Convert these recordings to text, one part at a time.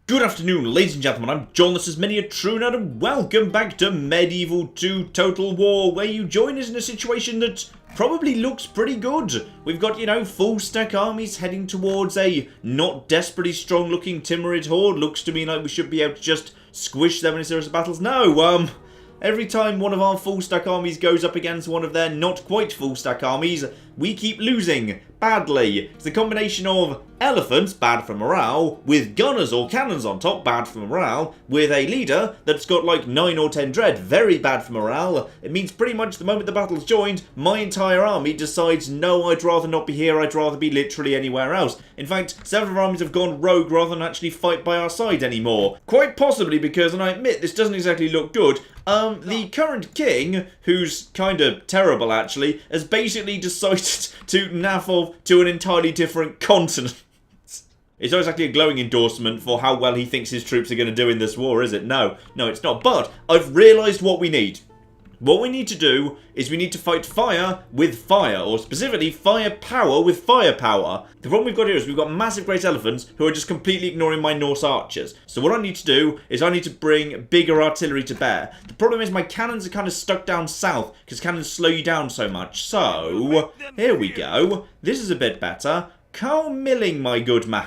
Good afternoon, ladies and gentlemen, I'm John, this is many a true nerd, and welcome back to Medieval 2 Total War, where you join us in a situation that probably looks pretty good. We've got, full stack armies heading towards a not desperately strong looking Timurid horde. Looks to me like we should be able to just squish them in a series of battles. No, every time one of our full stack armies goes up against one of their not quite full stack armies, we keep losing badly. It's a combination of elephants, bad for morale, with gunners or cannons on top, bad for morale, with a leader that's got like 9 or 10 dread, very bad for morale. It means pretty much the moment the battle's joined, my entire army decides, no, I'd rather not be here, I'd rather be literally anywhere else. In fact, several of our armies have gone rogue rather than actually fight by our side anymore. Quite possibly because, and I admit this doesn't exactly look good, the current king, who's kind of terrible actually, has basically decided to naff off to an entirely different continent. It's not exactly a glowing endorsement for how well he thinks his troops are going to do in this war, is it? No, it's not. But I've realised what we need. What we need to do is we need to fight fire with fire, or specifically firepower with firepower. The problem we've got here is we've got massive great elephants who are just completely ignoring my Norse archers. So what I need to do is I need to bring bigger artillery to bear. The problem is my cannons are kind of stuck down south because cannons slow you down so much. So, here we go. This is a bit better. Carl Milling, my good man.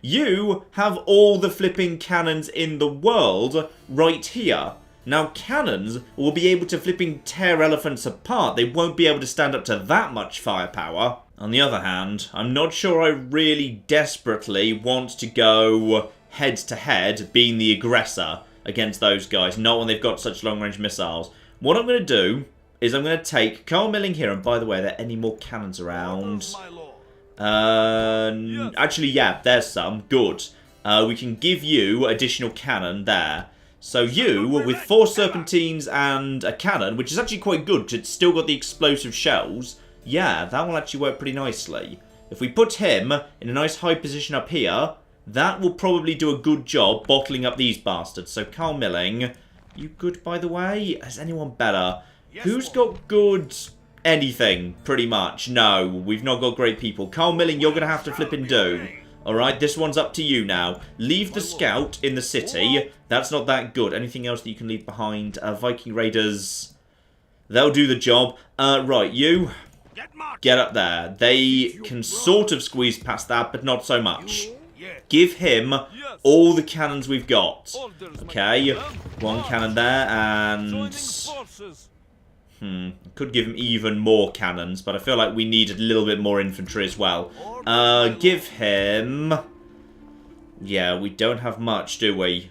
You have all the flipping cannons in the world right here. Now, cannons will be able to flipping tear elephants apart. They won't be able to stand up to that much firepower. On the other hand, I'm not sure I really desperately want to go head-to-head, being the aggressor against those guys, not when they've got such long-range missiles. What I'm going to do is I'm going to take Carl Milling here, and by the way, are there any more cannons around? Actually, yeah, there's some. Good. We can give you additional cannon there. So you, with 4 serpentines and a cannon, which is actually quite good because it's still got the explosive shells, yeah, that will actually work pretty nicely. If we put him in a nice high position up here, that will probably do a good job bottling up these bastards. So Carl Milling, you good by the way? Is anyone better? Who's got good anything, pretty much? No, we've not got great people. Carl Milling, you're going to have to flip and do. Alright, this one's up to you now. Leave the scout in the city. That's not that good. Anything else that you can leave behind? Viking Raiders. They'll do the job. Right, you. Get up there. They can sort of squeeze past that, but not so much. Give him all the cannons we've got. Okay, 1 cannon there, and could give him even more cannons, but I feel like we need a little bit more infantry as well. Give him... Yeah, we don't have much, do we?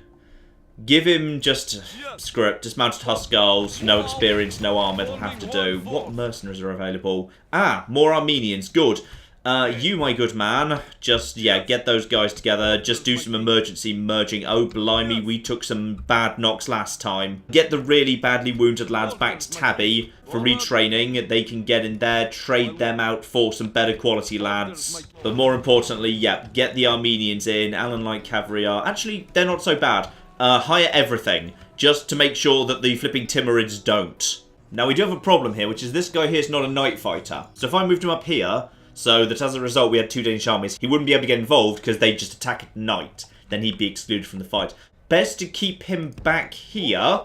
Give him just... Screw it, dismounted Husskarls, no experience, no armor, they'll have to do. What mercenaries are available? Ah, more Armenians, good. You, my good man, just, yeah, get those guys together. Just do some emergency merging. Oh, blimey, we took some bad knocks last time. Get the really badly wounded lads back to Tabby for retraining. They can get in there, trade them out for some better quality lads. But more importantly, yeah, get the Armenians in. Allen Light Cavalry are... Actually, they're not so bad. Hire everything, just to make sure that the flipping Timurids don't. Now, we do have a problem here, which is this guy here is not a night fighter. So if I moved him up here... So that as a result we had 2 Danish armies. He wouldn't be able to get involved because they just attack at night. Then he'd be excluded from the fight. Best to keep him back here.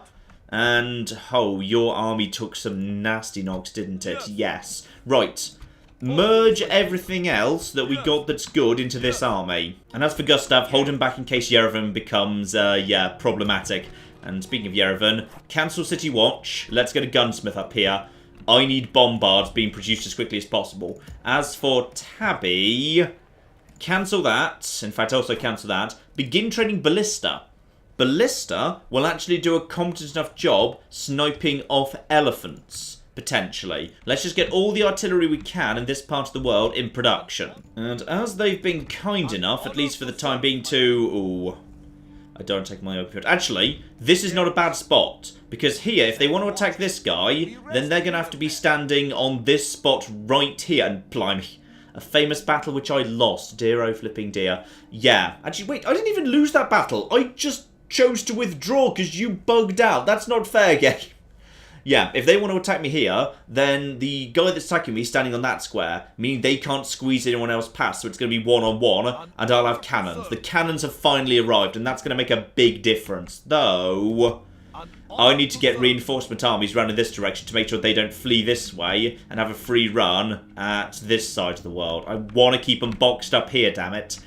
And, oh, your army took some nasty knocks, didn't it? Yes. Right. Merge everything else that we got that's good into this army. And as for Gustav, hold him back in case Yerevan becomes, yeah, problematic. And speaking of Yerevan, cancel City Watch. Let's get a gunsmith up here. I need bombards being produced as quickly as possible. As for Tabby, cancel that. In fact, also cancel that. Begin training Ballista. Ballista will actually do a competent enough job sniping off elephants, potentially. Let's just get all the artillery we can in this part of the world in production. And as they've been kind enough, at least for the time being, to... Ooh, I don't take my opioid. Actually, this is not a bad spot. Because here, if they want to attack this guy, then they're going to have to be standing on this spot right here. And blimey, a famous battle which I lost. Dear oh flipping dear. Yeah. Actually, wait, I didn't even lose that battle. I just chose to withdraw because you bugged out. That's not fair, game. Yeah, if they want to attack me here, then the guy that's attacking me is standing on that square, meaning they can't squeeze anyone else past, so it's going to be one-on-one, and I'll have cannons. The cannons have finally arrived, and that's going to make a big difference. Though, I need to get reinforcement armies around in this direction to make sure they don't flee this way and have a free run at this side of the world. I want to keep them boxed up here, damn it.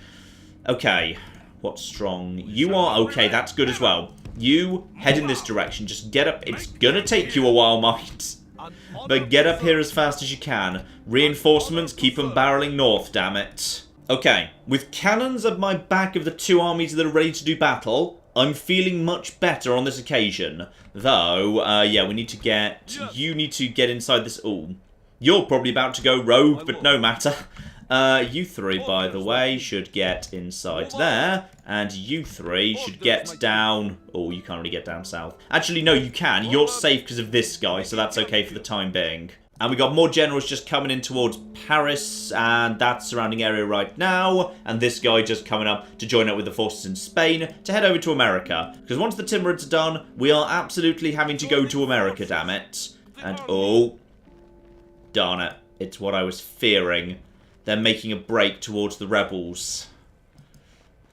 Okay, what's strong? You are okay, that's good as well. You head in this direction, just get up. It's gonna take you a while, mate. But get up here as fast as you can. Reinforcements, keep them barreling north, damn it. Okay, with cannons at my back of the two armies that are ready to do battle, I'm feeling much better on this occasion. Though, yeah, we need to get... You need to get inside this... Ooh, you're probably about to go rogue, but no matter. You three, by the way, should get inside there. And you three should get down... Oh, you can't really get down south. Actually, no, you can. You're safe because of this guy, so that's okay for the time being. And we got more generals just coming in towards Paris and that surrounding area right now. And this guy just coming up to join up with the forces in Spain to head over to America. Because once the Timurids are done, we are absolutely having to go to America, damn it. And, oh, darn it. It's what I was fearing. They're making a break towards the rebels.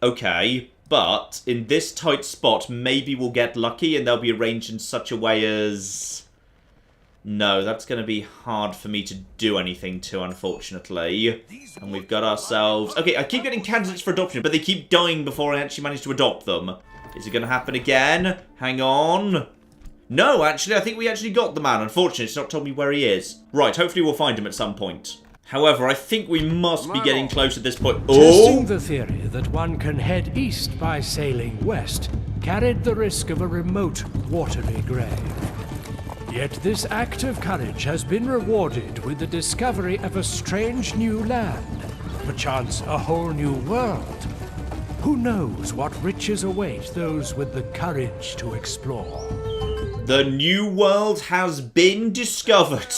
Okay, but in this tight spot, maybe we'll get lucky and they'll be arranged in such a way as... No, that's going to be hard for me to do anything to, unfortunately. And we've got ourselves... Okay, I keep getting candidates for adoption, but they keep dying before I actually manage to adopt them. Is it going to happen again? Hang on. No, actually, I think we actually got the man. Unfortunately, it's not told me where he is. Right, hopefully we'll find him at some point. However, I think we must be getting close at this point. Testing the theory that one can head east by sailing west carried the risk of a remote, watery grave. Yet this act of courage has been rewarded with the discovery of a strange new land, perchance a whole new world. Who knows what riches await those with the courage to explore? The new world has been discovered.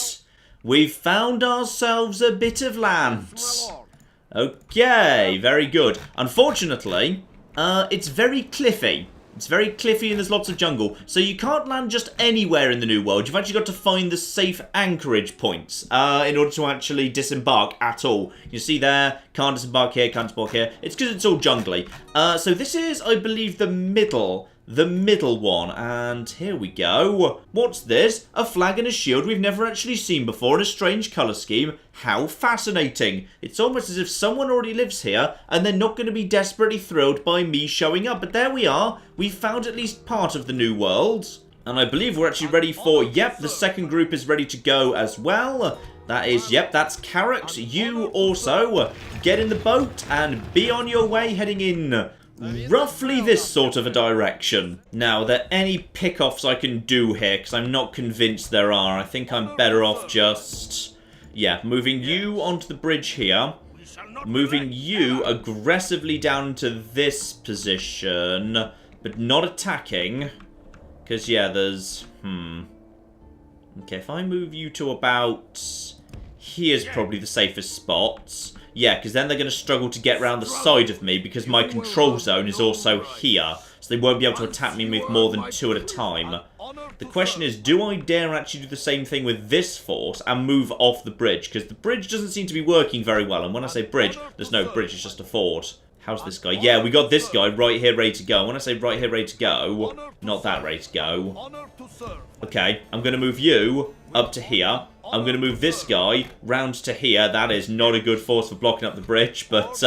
We've found ourselves a bit of land. Okay, very good. Unfortunately, it's very cliffy. It's very cliffy and there's lots of jungle. So you can't land just anywhere in the new world. You've actually got to find the safe anchorage points in order to actually disembark at all. You see there, can't disembark here, can't disembark here. It's because it's all jungly. So this is, I believe, the middle one, and here we go. What's this? A flag and a shield we've never actually seen before in a strange colour scheme. How fascinating. It's almost as if someone already lives here and they're not going to be desperately thrilled by me showing up. But there we are. We've found at least part of the new world. And I believe we're actually ready for, yep, the second group is ready to go as well. That is, yep, that's Carrick. You also get in the boat and be on your way heading in roughly this sort of a direction. Now, are there any pick-offs I can do here? Because I'm not convinced there are. I think I'm better off just... Yeah, moving you onto the bridge here. Moving you aggressively down to this position. But not attacking. Because, yeah, there's... Okay, if I move you to about... Here's probably the safest spot. Yeah, because then they're going to struggle to get around the side of me because my control zone is also here. So they won't be able to attack me with more than two at a time. The question is, do I dare actually do the same thing with this force and move off the bridge? Because the bridge doesn't seem to be working very well. And when I say bridge, there's no bridge, it's just a ford. How's this guy? Yeah, we got this guy right here ready to go. When I say right here ready to go, not that ready to go. Okay, I'm going to move you up to here. I'm going to move this guy round to here. That is not a good force for blocking up the bridge, but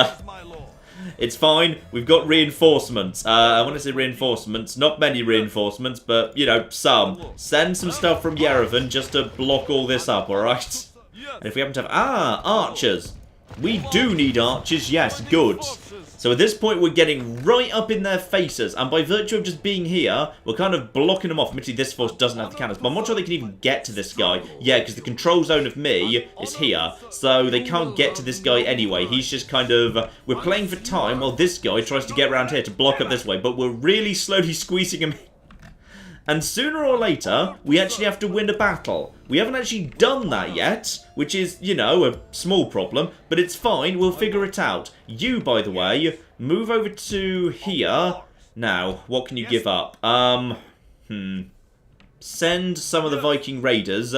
it's fine. We've got reinforcements. I want to say reinforcements. Not many reinforcements, but, you know, some. Send some stuff from Yerevan just to block all this up, alright? And if we happen to have... Ah, archers. We do need archers, yes, good. So at this point, we're getting right up in their faces, and by virtue of just being here, we're kind of blocking them off. Admittedly, this force doesn't have the cannons, but I'm not sure they can even get to this guy. Yeah, because the control zone of me is here, so they can't get to this guy anyway. He's just kind of... we're playing for time while this guy tries to get around here to block up this way, but we're really slowly squeezing him in. And sooner or later, we actually have to win a battle. We haven't actually done that yet, which is, you know, a small problem, but it's fine, we'll figure it out. You, by the way, move over to here. Now, what can you give up? send some of the Viking raiders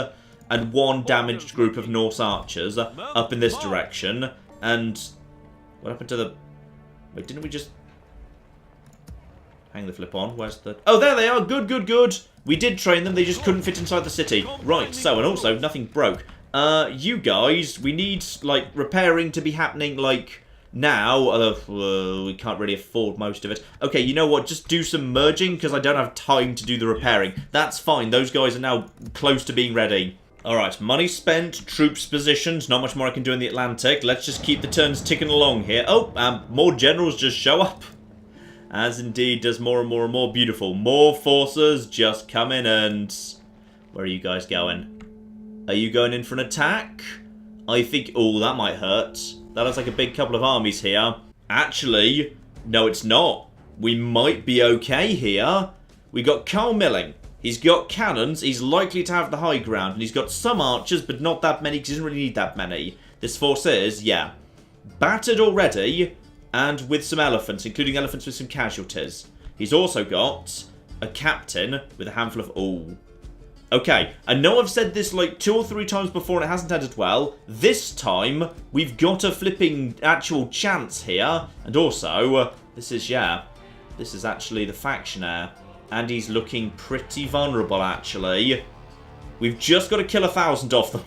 and one damaged group of Norse archers up in this direction. And what happened to the... Wait, didn't we just... Hang the flip on. Where's the... Oh, there they are. Good, good, good. We did train them. They just couldn't fit inside the city. Right, so, and also, nothing broke. You guys, we need, like, repairing to be happening, like, now. We can't really afford most of it. Okay, you know what? Just do some merging, because I don't have time to do the repairing. That's fine. Those guys are now close to being ready. Alright, money spent, troops positioned, not much more I can do in the Atlantic. Let's just keep the turns ticking along here. Oh, more generals just show up. As indeed does more and more and more. Beautiful. More forces just come in and... Where are you guys going? Are you going in for an attack? I think... Oh, that might hurt. That looks like a big couple of armies here. Actually, no it's not. We might be okay here. We got Carl Milling. He's got cannons, he's likely to have the high ground, and he's got some archers, but not that many, because he doesn't really need that many. This force is, yeah, battered already, and with some elephants, including elephants with some casualties. He's also got a captain with a handful of... Oh. Okay, I know I've said this like 2 or 3 times before and it hasn't ended well. This time, we've got a flipping actual chance here. And also, this is, yeah, this is actually the factionaire. And he's looking pretty vulnerable, actually. We've just got to kill 1,000 of them.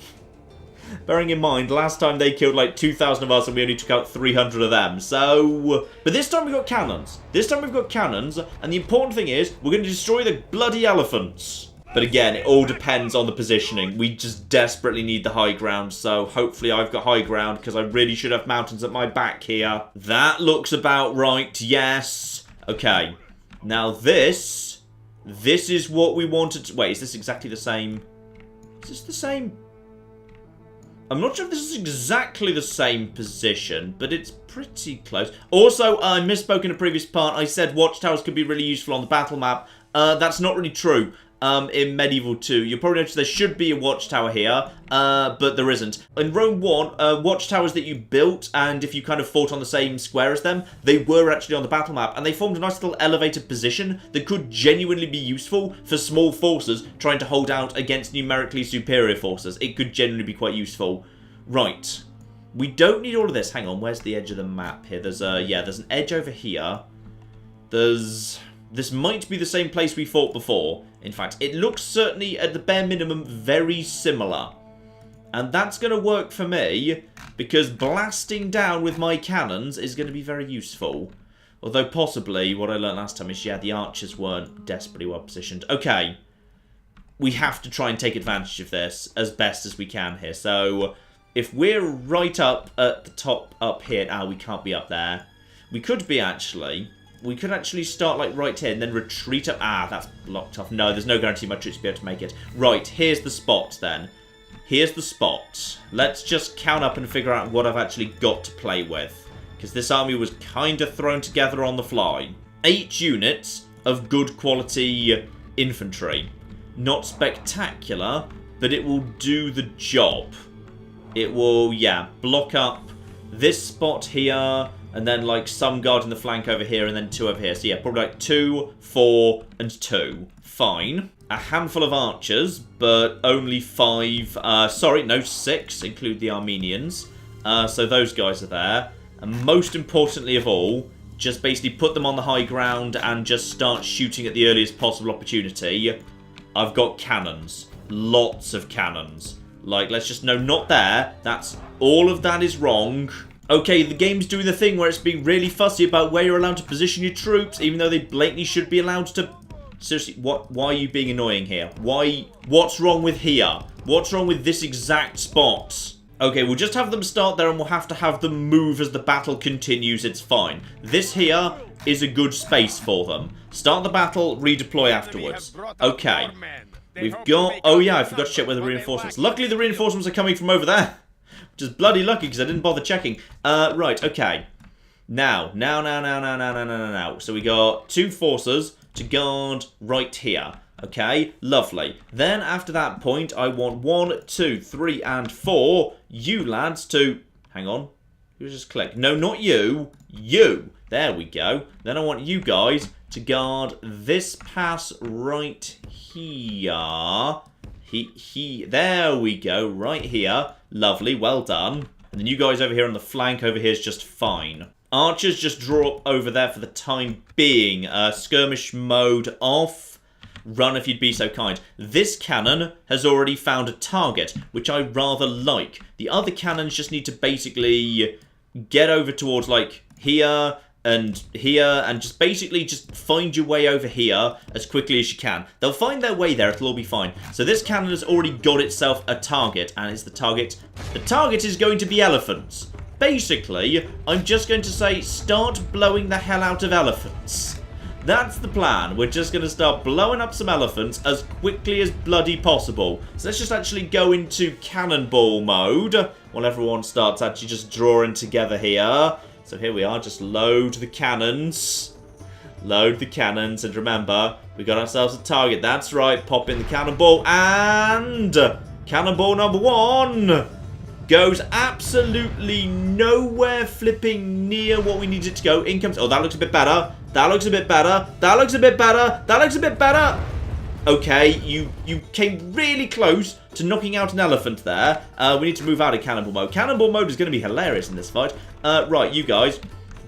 Bearing in mind, last time they killed like 2,000 of us and we only took out 300 of them. So, but this time we've got cannons. This time we've got cannons. And the important thing is, we're going to destroy the bloody elephants. But again, it all depends on the positioning. We just desperately need the high ground. So hopefully I've got high ground because I really should have mountains at my back here. That looks about right. Yes. Okay. Now this is what we wanted to... Wait, is this exactly the same? Is this the same? I'm not sure if this is exactly the same position, but it's pretty close. Also, I misspoke in a previous part. I said watchtowers could be really useful on the battle map. That's not really true. In Medieval 2. You'll probably notice there should be a watchtower here, but there isn't. In Rome 1, watchtowers that you built, and if you kind of fought on the same square as them, they were actually on the battle map, and they formed a nice little elevated position that could genuinely be useful for small forces trying to hold out against numerically superior forces. It could genuinely be quite useful. Right. We don't need all of this. Hang on, where's the edge of the map here? There's there's an edge over here. This might be the same place we fought before. In fact, it looks certainly, at the bare minimum, very similar. And that's going to work for me, because blasting down with my cannons is going to be very useful. Although possibly, what I learned last time is, yeah, the archers weren't desperately well positioned. Okay. We have to try and take advantage of this as best as we can here. So, if we're right up at the top up here... Ah, we can't be up there. We could be, actually... We could actually start, like, right here and then retreat up... Ah, that's blocked off. No, there's no guarantee my troops will be able to make it. Right, here's the spot, then. Here's the spot. Let's just count up and figure out what I've actually got to play with. Because this army was kind of thrown together on the fly. 8 units of good quality infantry. Not spectacular, but it will do the job. It will, yeah, block up this spot here... And then, like, some guard in the flank over here, and then 2 over here. So, yeah, probably, like, 2, 4, and 2. Fine. A handful of archers, but only 5. Sorry, no, 6. Include the Armenians. So those guys are there. And most importantly of all, just basically put them on the high ground and just start shooting at the earliest possible opportunity. I've got cannons. Lots of cannons. Like, let's just... No, not there. That's... All of that is wrong. Okay, the game's doing the thing where it's being really fussy about where you're allowed to position your troops, even though they blatantly should be allowed to... Seriously, why are you being annoying here? Why? What's wrong with here? What's wrong with this exact spot? Okay, we'll just have them start there and we'll have to have them move as the battle continues. It's fine. This here is a good space for them. Start the battle, redeploy afterwards. Okay. We've got... Oh yeah, I forgot to check where the reinforcements... Luckily the reinforcements are coming from over there. Which is bloody lucky because I didn't bother checking. Right, okay. Now. So we got 2 forces to guard right here. Okay, lovely. Then after that point, I want 1, 2, 3, and 4 you lads to... Hang on. You just click. No, not you. You. There we go. Then I want you guys to guard this pass right here. There we go, right here. Lovely, well done. And then you guys over here on the flank over here is just fine. Archers just draw up over there for the time being. Skirmish mode off. Run if you'd be so kind. This cannon has already found a target, which I rather like. The other cannons just need to basically get over towards, like, here and just basically just find your way over here as quickly as you can. They'll find their way there, it'll all be fine. So this cannon has already got itself a target, and it's the target. The target is going to be elephants. Basically, I'm just going to say, start blowing the hell out of elephants. That's the plan. We're just going to start blowing up some elephants as quickly as bloody possible. So let's just actually go into cannonball mode while everyone starts actually just drawing together here. So here we are, just load the cannons. Load the cannons, and remember, we got ourselves a target. That's right, pop in the cannonball, and cannonball number 1 goes absolutely nowhere flipping near what we need it to go. In comes... Oh, that looks a bit better. That looks a bit better. That looks a bit better. That looks a bit better. Okay, you came really close to knocking out an elephant there. We need to move out of cannonball mode. Cannonball mode is going to be hilarious in this fight. Right, you guys,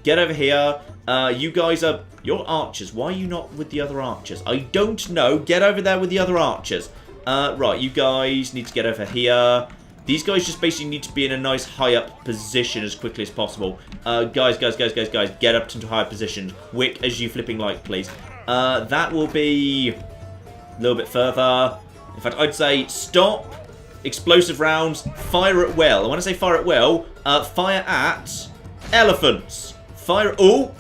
get over here. You guys are... You're archers. Why are you not with the other archers? I don't know. Get over there with the other archers. Right, you guys need to get over here. These guys just basically need to be in a nice high-up position as quickly as possible. Guys, get up into higher positions. Quick as you flipping like, please. That will be a little bit further. In fact, I'd say stop. Explosive rounds. Fire at will. And when I say fire at will, fire at elephants. Fire... Oh!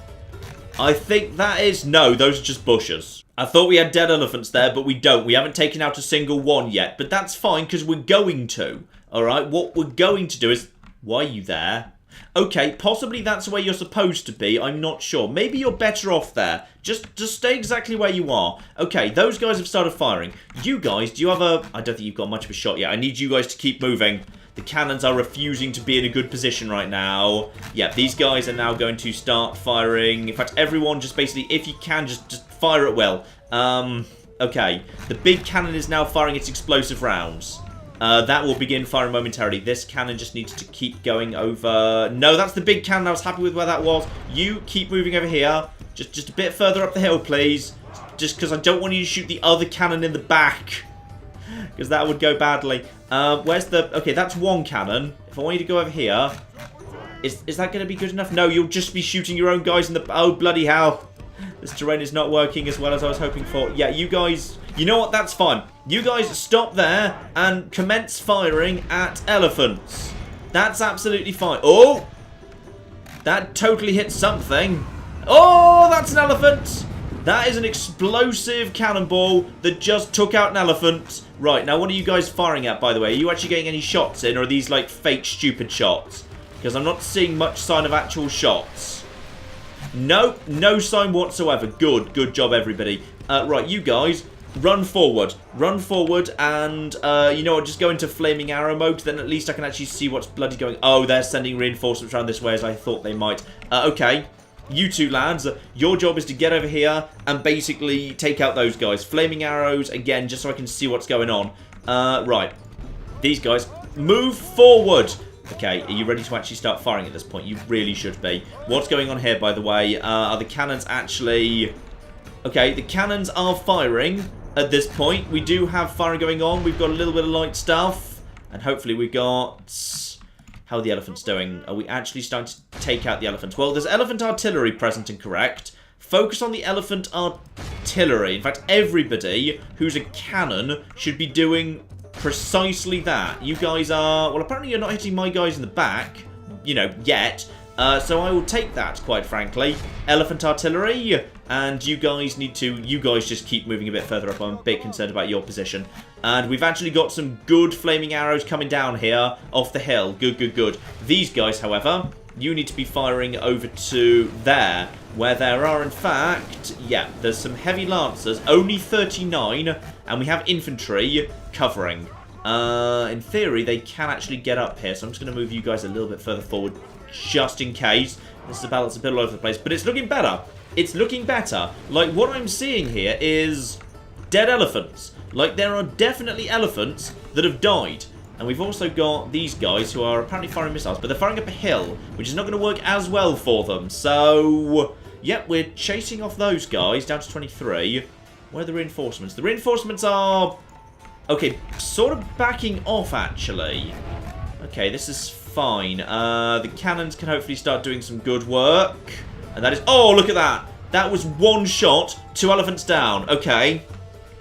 I think that is... No, those are just bushes. I thought we had dead elephants there, but we don't. We haven't taken out a single one yet. But that's fine, because we're going to. Alright, what we're going to do is... Why are you there? Okay, possibly that's where you're supposed to be. I'm not sure. Maybe you're better off there. Just stay exactly where you are. Okay, those guys have started firing. You guys, do you have a... I don't think you've got much of a shot yet. I need you guys to keep moving. The cannons are refusing to be in a good position right now. Yeah, these guys are now going to start firing. In fact, everyone just basically, if you can, just fire at will. Okay. The big cannon is now firing its explosive rounds. That will begin firing momentarily. This cannon just needs to keep going over... No, that's the big cannon. I was happy with where that was. You keep moving over here. Just a bit further up the hill, please. Just because I don't want you to shoot the other cannon in the back. Because that would go badly. Where's the... Okay, that's one cannon. If I want you to go over here... Is that going to be good enough? No, you'll just be shooting your own guys in the... Oh, bloody hell. This terrain is not working as well as I was hoping for. Yeah, you guys... You know what? That's fine. You guys stop there and commence firing at elephants. That's absolutely fine. Oh! That totally hit something. Oh, that's an elephant! That is an explosive cannonball that just took out an elephant. Right, now what are you guys firing at, by the way? Are you actually getting any shots in, or are these, like, fake, stupid shots? Because I'm not seeing much sign of actual shots. Nope, no sign whatsoever. Good job, everybody. Right, you guys, run forward. Run forward, and, you know what, just go into flaming arrow mode, then at least I can actually see what's bloody going... Oh, they're sending reinforcements around this way, as I thought they might. Okay. You two lads, your job is to get over here and basically take out those guys. Flaming arrows, again, just so I can see what's going on. Right. These guys, move forward. Okay, are you ready to actually start firing at this point? You really should be. What's going on here, by the way? Are the cannons actually... Okay, the cannons are firing at this point. We do have firing going on. We've got a little bit of light stuff. And hopefully we got... How are the elephants doing? Are we actually starting to take out the elephants? Well, there's elephant artillery present and correct. Focus on the elephant artillery. In fact, everybody who's a cannon should be doing precisely that. You guys are... Well, apparently you're not hitting my guys in the back, you know, yet. So I will take that, quite frankly. Elephant artillery. And you guys need to... You guys just keep moving a bit further up. I'm a bit concerned about your position. And we've actually got some good flaming arrows coming down here off the hill. Good. These guys, however, you need to be firing over to there. Where there are, in fact... Yeah, there's some heavy lancers. Only 39. And we have infantry covering. In theory, they can actually get up here. So I'm just going to move you guys a little bit further forward. Just in case. This is a battle that's a bit all over the place. But it's looking better. it's looking better. Like, what I'm seeing here is dead elephants. Like, there are definitely elephants that have died. And we've also got these guys who are apparently firing missiles, but they're firing up a hill, which is not going to work as well for them. So, yep, we're chasing off those guys down to 23. Where are the reinforcements? The reinforcements are, okay, sort of backing off, actually. Okay, this is fine. The cannons can hopefully start doing some good work. And that is, oh, look at that. That was one shot, 2 elephants down. Okay,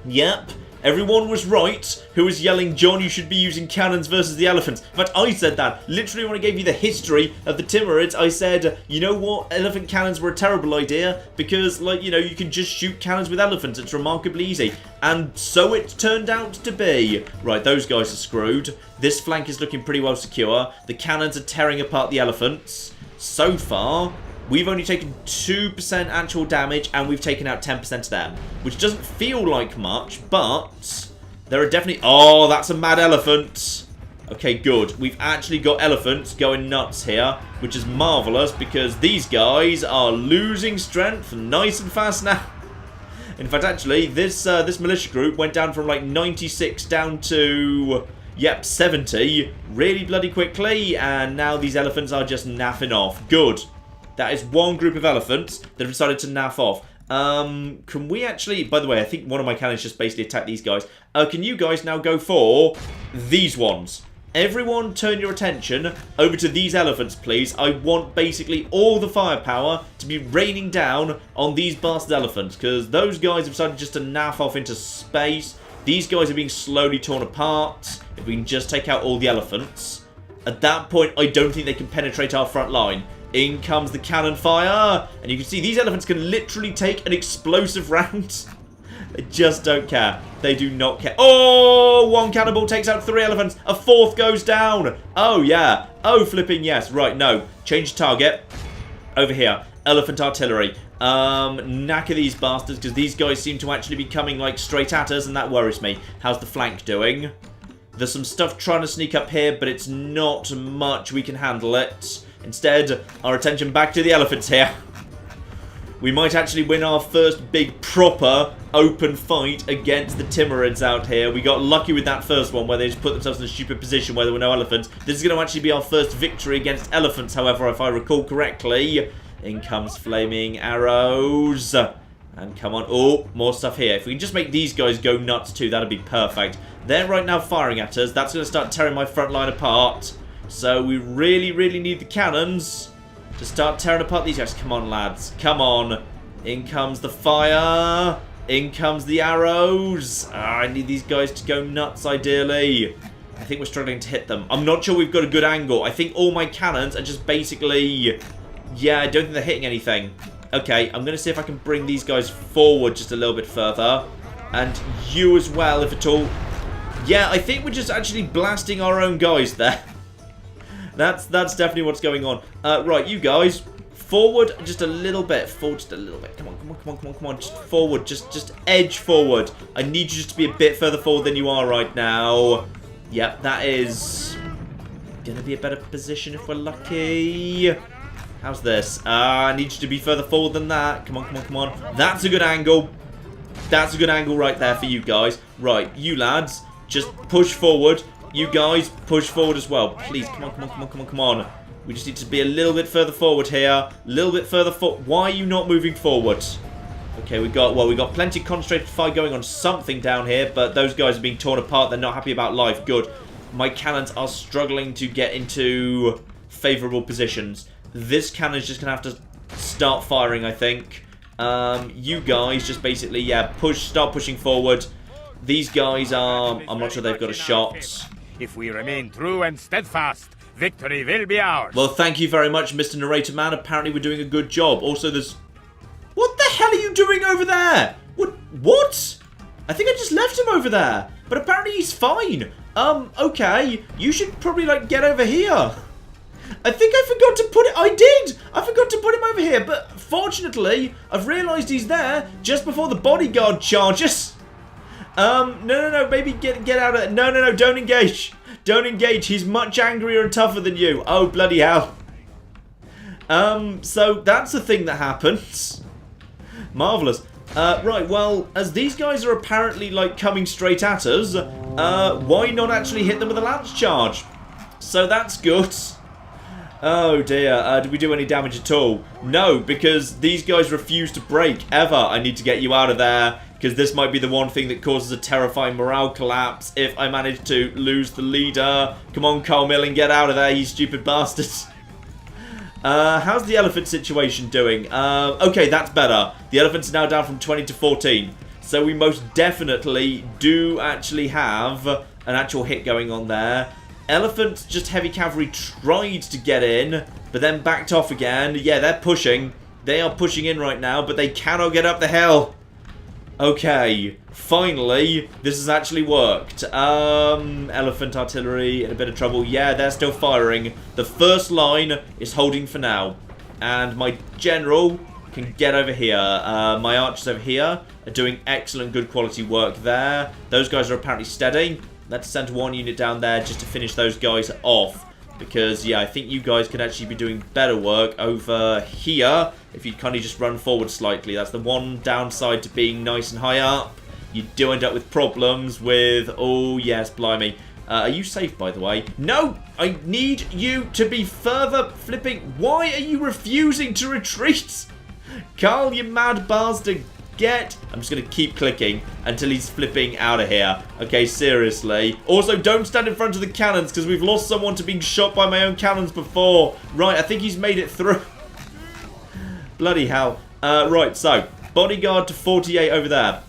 yep. Everyone was right who was yelling, John, you should be using cannons versus the elephants. In fact, I said that. Literally, when I gave you the history of the Timurids, I said, you know what? Elephant cannons were a terrible idea because, like, you know, you can just shoot cannons with elephants. It's remarkably easy. And so it turned out to be. Right, those guys are screwed. This flank is looking pretty well secure. The cannons are tearing apart the elephants. So far, we've only taken 2% actual damage, and we've taken out 10% of them. Which doesn't feel like much, but there are definitely... Oh, that's a mad elephant. Okay, good. We've actually got elephants going nuts here, which is marvellous, because these guys are losing strength nice and fast now. In fact, actually, this militia group went down from, like, 96 down to... Yep, 70 really bloody quickly, and now these elephants are just naffing off. Good. That is one group of elephants that have decided to naff off. Can we actually... By the way, I think one of my cannons just basically attacked these guys. Can you guys now go for these ones? Everyone turn your attention over to these elephants, please. I want basically all the firepower to be raining down on these bastard elephants, because those guys have decided just to naff off into space. These guys are being slowly torn apart. If we can just take out all the elephants. At that point, I don't think they can penetrate our front line. In comes the cannon fire. And you can see these elephants can literally take an explosive round. They just don't care. They do not care. Oh, one cannonball takes out 3 elephants. A 4th goes down. Oh, yeah. Oh, flipping yes. Right, no. Change target. Over here. Elephant artillery. Knacker these bastards, because these guys seem to actually be coming, like, straight at us, and that worries me. How's the flank doing? There's some stuff trying to sneak up here, but it's not much. We can handle it. Instead, our attention back to the elephants here. We might actually win our first big proper open fight against the Timurids out here. We got lucky with that first one where they just put themselves in a stupid position where there were no elephants. This is going to actually be our first victory against elephants, however, if I recall correctly. In comes flaming arrows. And come on. Oh, more stuff here. If we can just make these guys go nuts too, that'd be perfect. They're right now firing at us. That's going to start tearing my front line apart. So we really, really need the cannons to start tearing apart these guys. Come on, lads. Come on. In comes the fire. In comes the arrows. I need these guys to go nuts, ideally. I think we're struggling to hit them. I'm not sure we've got a good angle. I think all my cannons are just basically... Yeah, I don't think they're hitting anything. Okay, I'm going to see if I can bring these guys forward just a little bit further. And you as well, if at all. Yeah, I think we're just actually blasting our own guys there. That's definitely what's going on. Right, you guys, forward just a little bit. Forward just a little bit. Come on, come on, come on, come on, come on. Just forward, just edge forward. I need you just to be a bit further forward than you are right now. Yep, that is going to be a better position if we're lucky. How's this? I need you to be further forward than that. Come on, come on, come on. That's a good angle. That's a good angle right there for you guys. Right, you lads, just push forward. You guys, push forward as well. Please, come on, come on, come on, come on, come on. We just need to be a little bit further forward here. A little bit further forward. Why are you not moving forward? Okay, we got plenty of concentrated fire going on something down here, but those guys are being torn apart. They're not happy about life. Good. My cannons are struggling to get into favourable positions. This cannon's just going to have to start firing, I think. You guys just basically, yeah, start pushing forward. These guys are... I'm not sure they've got a shot. If we remain true and steadfast, victory will be ours. Well, thank you very much, Mr. Narrator Man. Apparently we're doing a good job. Also, there's... What the hell are you doing over there? What? I think I just left him over there. But apparently he's fine. Okay. You should probably, like, get over here. I think I forgot to put it... I did! I forgot to put him over here. But fortunately, I've realised he's there just before the bodyguard charges. No, maybe get out of it. No, don't engage. Don't engage. He's much angrier and tougher than you. Oh, bloody hell. So that's the thing that happens. Marvellous. Right, well, as these guys are apparently, like, coming straight at us, why not actually hit them with a lance charge? So that's good. Oh dear, did we do any damage at all? No, because these guys refuse to break, ever. I need to get you out of there, because this might be the one thing that causes a terrifying morale collapse if I manage to lose the leader. Come on, Cole Milling, get out of there, you stupid bastards. How's the elephant situation doing? Okay, that's better. The elephants are now down from 20 to 14. So we most definitely do actually have an actual hit going on there. Elephants, just heavy cavalry, tried to get in, but then backed off again. Yeah, they're pushing. They are pushing in right now, but they cannot get up the hill. Okay, finally, this has actually worked. Elephant artillery in a bit of trouble. Yeah, they're still firing. The first line is holding for now. And my general can get over here. My archers over here are doing excellent, good quality work there. Those guys are apparently steady. Let's send one unit down there just to finish those guys off. Because, yeah, I think you guys could actually be doing better work over here if you kind of just run forward slightly. That's the one downside to being nice and high up. You do end up with problems with... Oh, yes, blimey. Are you safe, by the way? No! I need you to be further flipping... Why are you refusing to retreat? Carl, you mad bastard. Get... I'm just going to keep clicking until he's flipping out of here. Okay, seriously. Also, don't stand in front of the cannons because we've lost someone to being shot by my own cannons before. Right, I think he's made it through. Bloody hell. Right, so, bodyguard to 48 over there.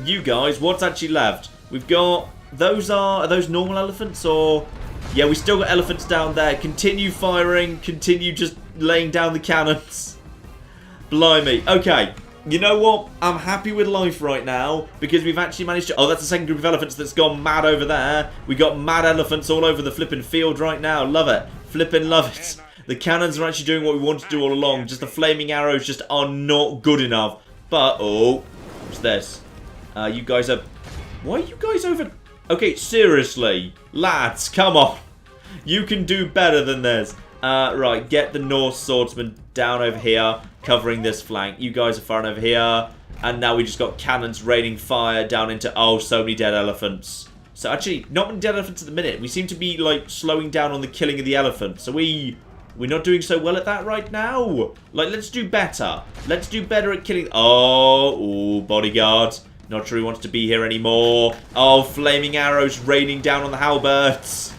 You guys, what's actually left? We've got... Are those normal elephants or... Yeah, we still got elephants down there. Continue firing. Continue just laying down the cannons. Blimey. Okay. You know what? I'm happy with life right now because we've actually managed to... Oh, that's the second group of elephants that's gone mad over there. We got mad elephants all over the flipping field right now. Love it. Flipping love it. The cannons are actually doing what we wanted to do all along. Just the flaming arrows just are not good enough. But, oh, what's this? You guys are... Why are you guys over... Okay, seriously. Lads, come on. You can do better than this. Right, get the Norse swordsman down over here, covering this flank. You guys are firing over here. And now we just got cannons raining fire down into... Oh, so many dead elephants. So actually, not many dead elephants at the minute. We seem to be, like, slowing down on the killing of the elephants. So we're not doing so well at that right now. Like, let's do better. Let's do better at killing... Oh, bodyguard. Not sure he wants to be here anymore. Oh, flaming arrows raining down on the halberds.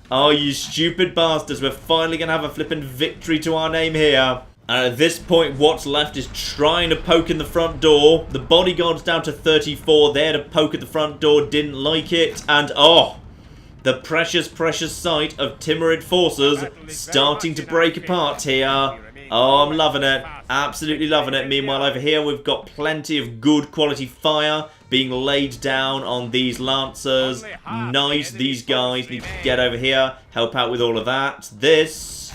Oh, you stupid bastards. We're finally going to have a flippin' victory to our name here. And at this point, what's left is trying to poke in the front door. The bodyguard's down to 34. They had a poke at the front door, didn't like it. And, oh, the precious, precious sight of Timurid forces starting to break apart here. Oh, I'm loving it. Absolutely loving it. Meanwhile, over here, we've got plenty of good quality fire being laid down on these lancers. Nice. These guys need to get over here, help out with all of that. This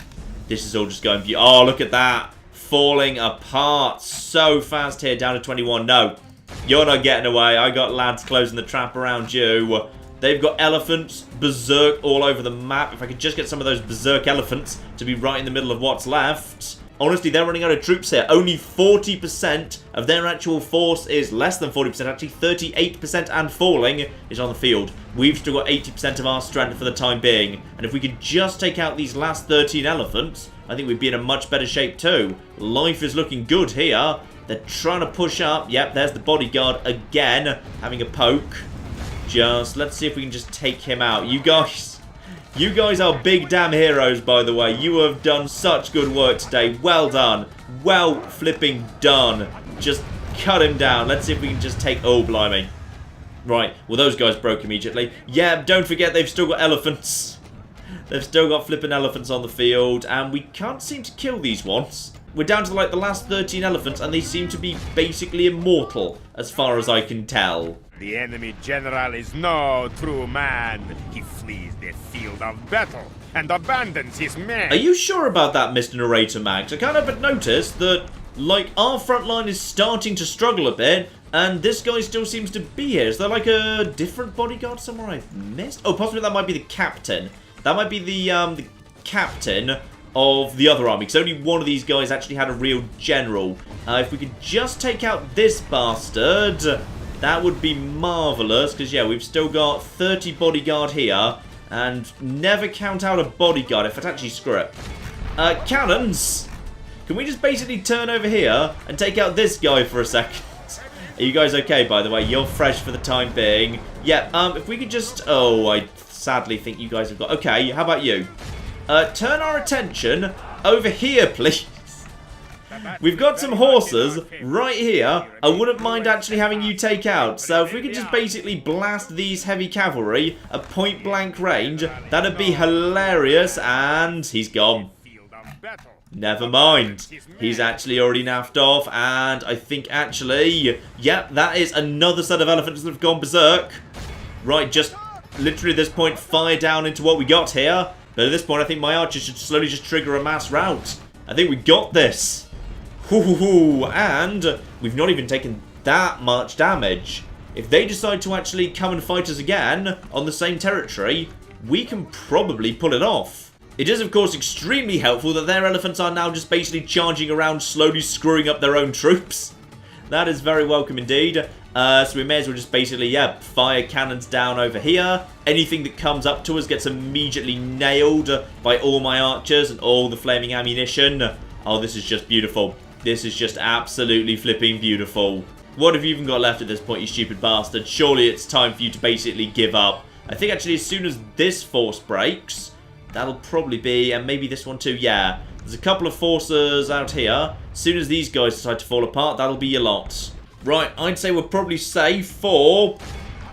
is all just going... Oh, look at that. Falling apart so fast here, down to 21. No, you're not getting away. I got lads closing the trap around you. They've got elephants, berserk all over the map. If I could just get some of those berserk elephants to be right in the middle of what's left... Honestly, they're running out of troops here. Only 40% of their actual force is less than 40%. Actually, 38% and falling is on the field. We've still got 80% of our strength for the time being. And if we could just take out these last 13 elephants, I think we'd be in a much better shape too. Life is looking good here. They're trying to push up. Yep, there's the bodyguard again, having a poke. Let's see if we can just take him out. You guys are big damn heroes, by the way. You have done such good work today. Well done. Well flipping done. Just cut him down. Let's see if we can just take... Oh, blimey. Right. Well, those guys broke immediately. Yeah, don't forget they've still got elephants. They've still got flipping elephants on the field. And we can't seem to kill these ones. We're down to, like, the last 13 elephants. And they seem to be basically immortal, as far as I can tell. The enemy general is no true man. He flees the field of battle and abandons his men. Are you sure about that, Mr. Narrator Max? I can't help but notice that, like, our front line is starting to struggle a bit, and this guy still seems to be here. Is there, like, a different bodyguard somewhere I've missed? Oh, possibly that might be the captain. That might be the captain of the other army, because only one of these guys actually had a real general. If we could just take out this bastard, that would be marvellous, because, yeah, we've still got 30 bodyguard here, and never count out a bodyguard. In fact, actually, screw it. Cannons! Can we just basically turn over here and take out this guy for a second? Are you guys okay, by the way? You're fresh for the time being. Yeah, if we could just... Oh, I sadly think you guys have got... Okay, how about you? Turn our attention over here, please. We've got some horses right here. I wouldn't mind actually having you take out. So if we could just basically blast these heavy cavalry at point-blank range, that'd be hilarious. And he's gone. Never mind. He's actually already naffed off. And I think actually... Yep, that is another set of elephants that have gone berserk. Right, just literally at this point, fire down into what we got here. But at this point, I think my archers should slowly just trigger a mass rout. I think we got this. And we've not even taken that much damage. If they decide to actually come and fight us again on the same territory, we can probably pull it off. It is, of course, extremely helpful that their elephants are now just basically charging around, slowly screwing up their own troops. That is very welcome indeed. So we may as well just basically, yeah, fire cannons down over here. Anything that comes up to us gets immediately nailed by all my archers and all the flaming ammunition. Oh, this is just beautiful. This is just absolutely flipping beautiful. What have you even got left at this point, you stupid bastard? Surely it's time for you to basically give up. I think actually as soon as this force breaks, that'll probably be, and maybe this one too, yeah. There's a couple of forces out here. As soon as these guys decide to fall apart, that'll be your lot. Right, I'd say we're probably safe for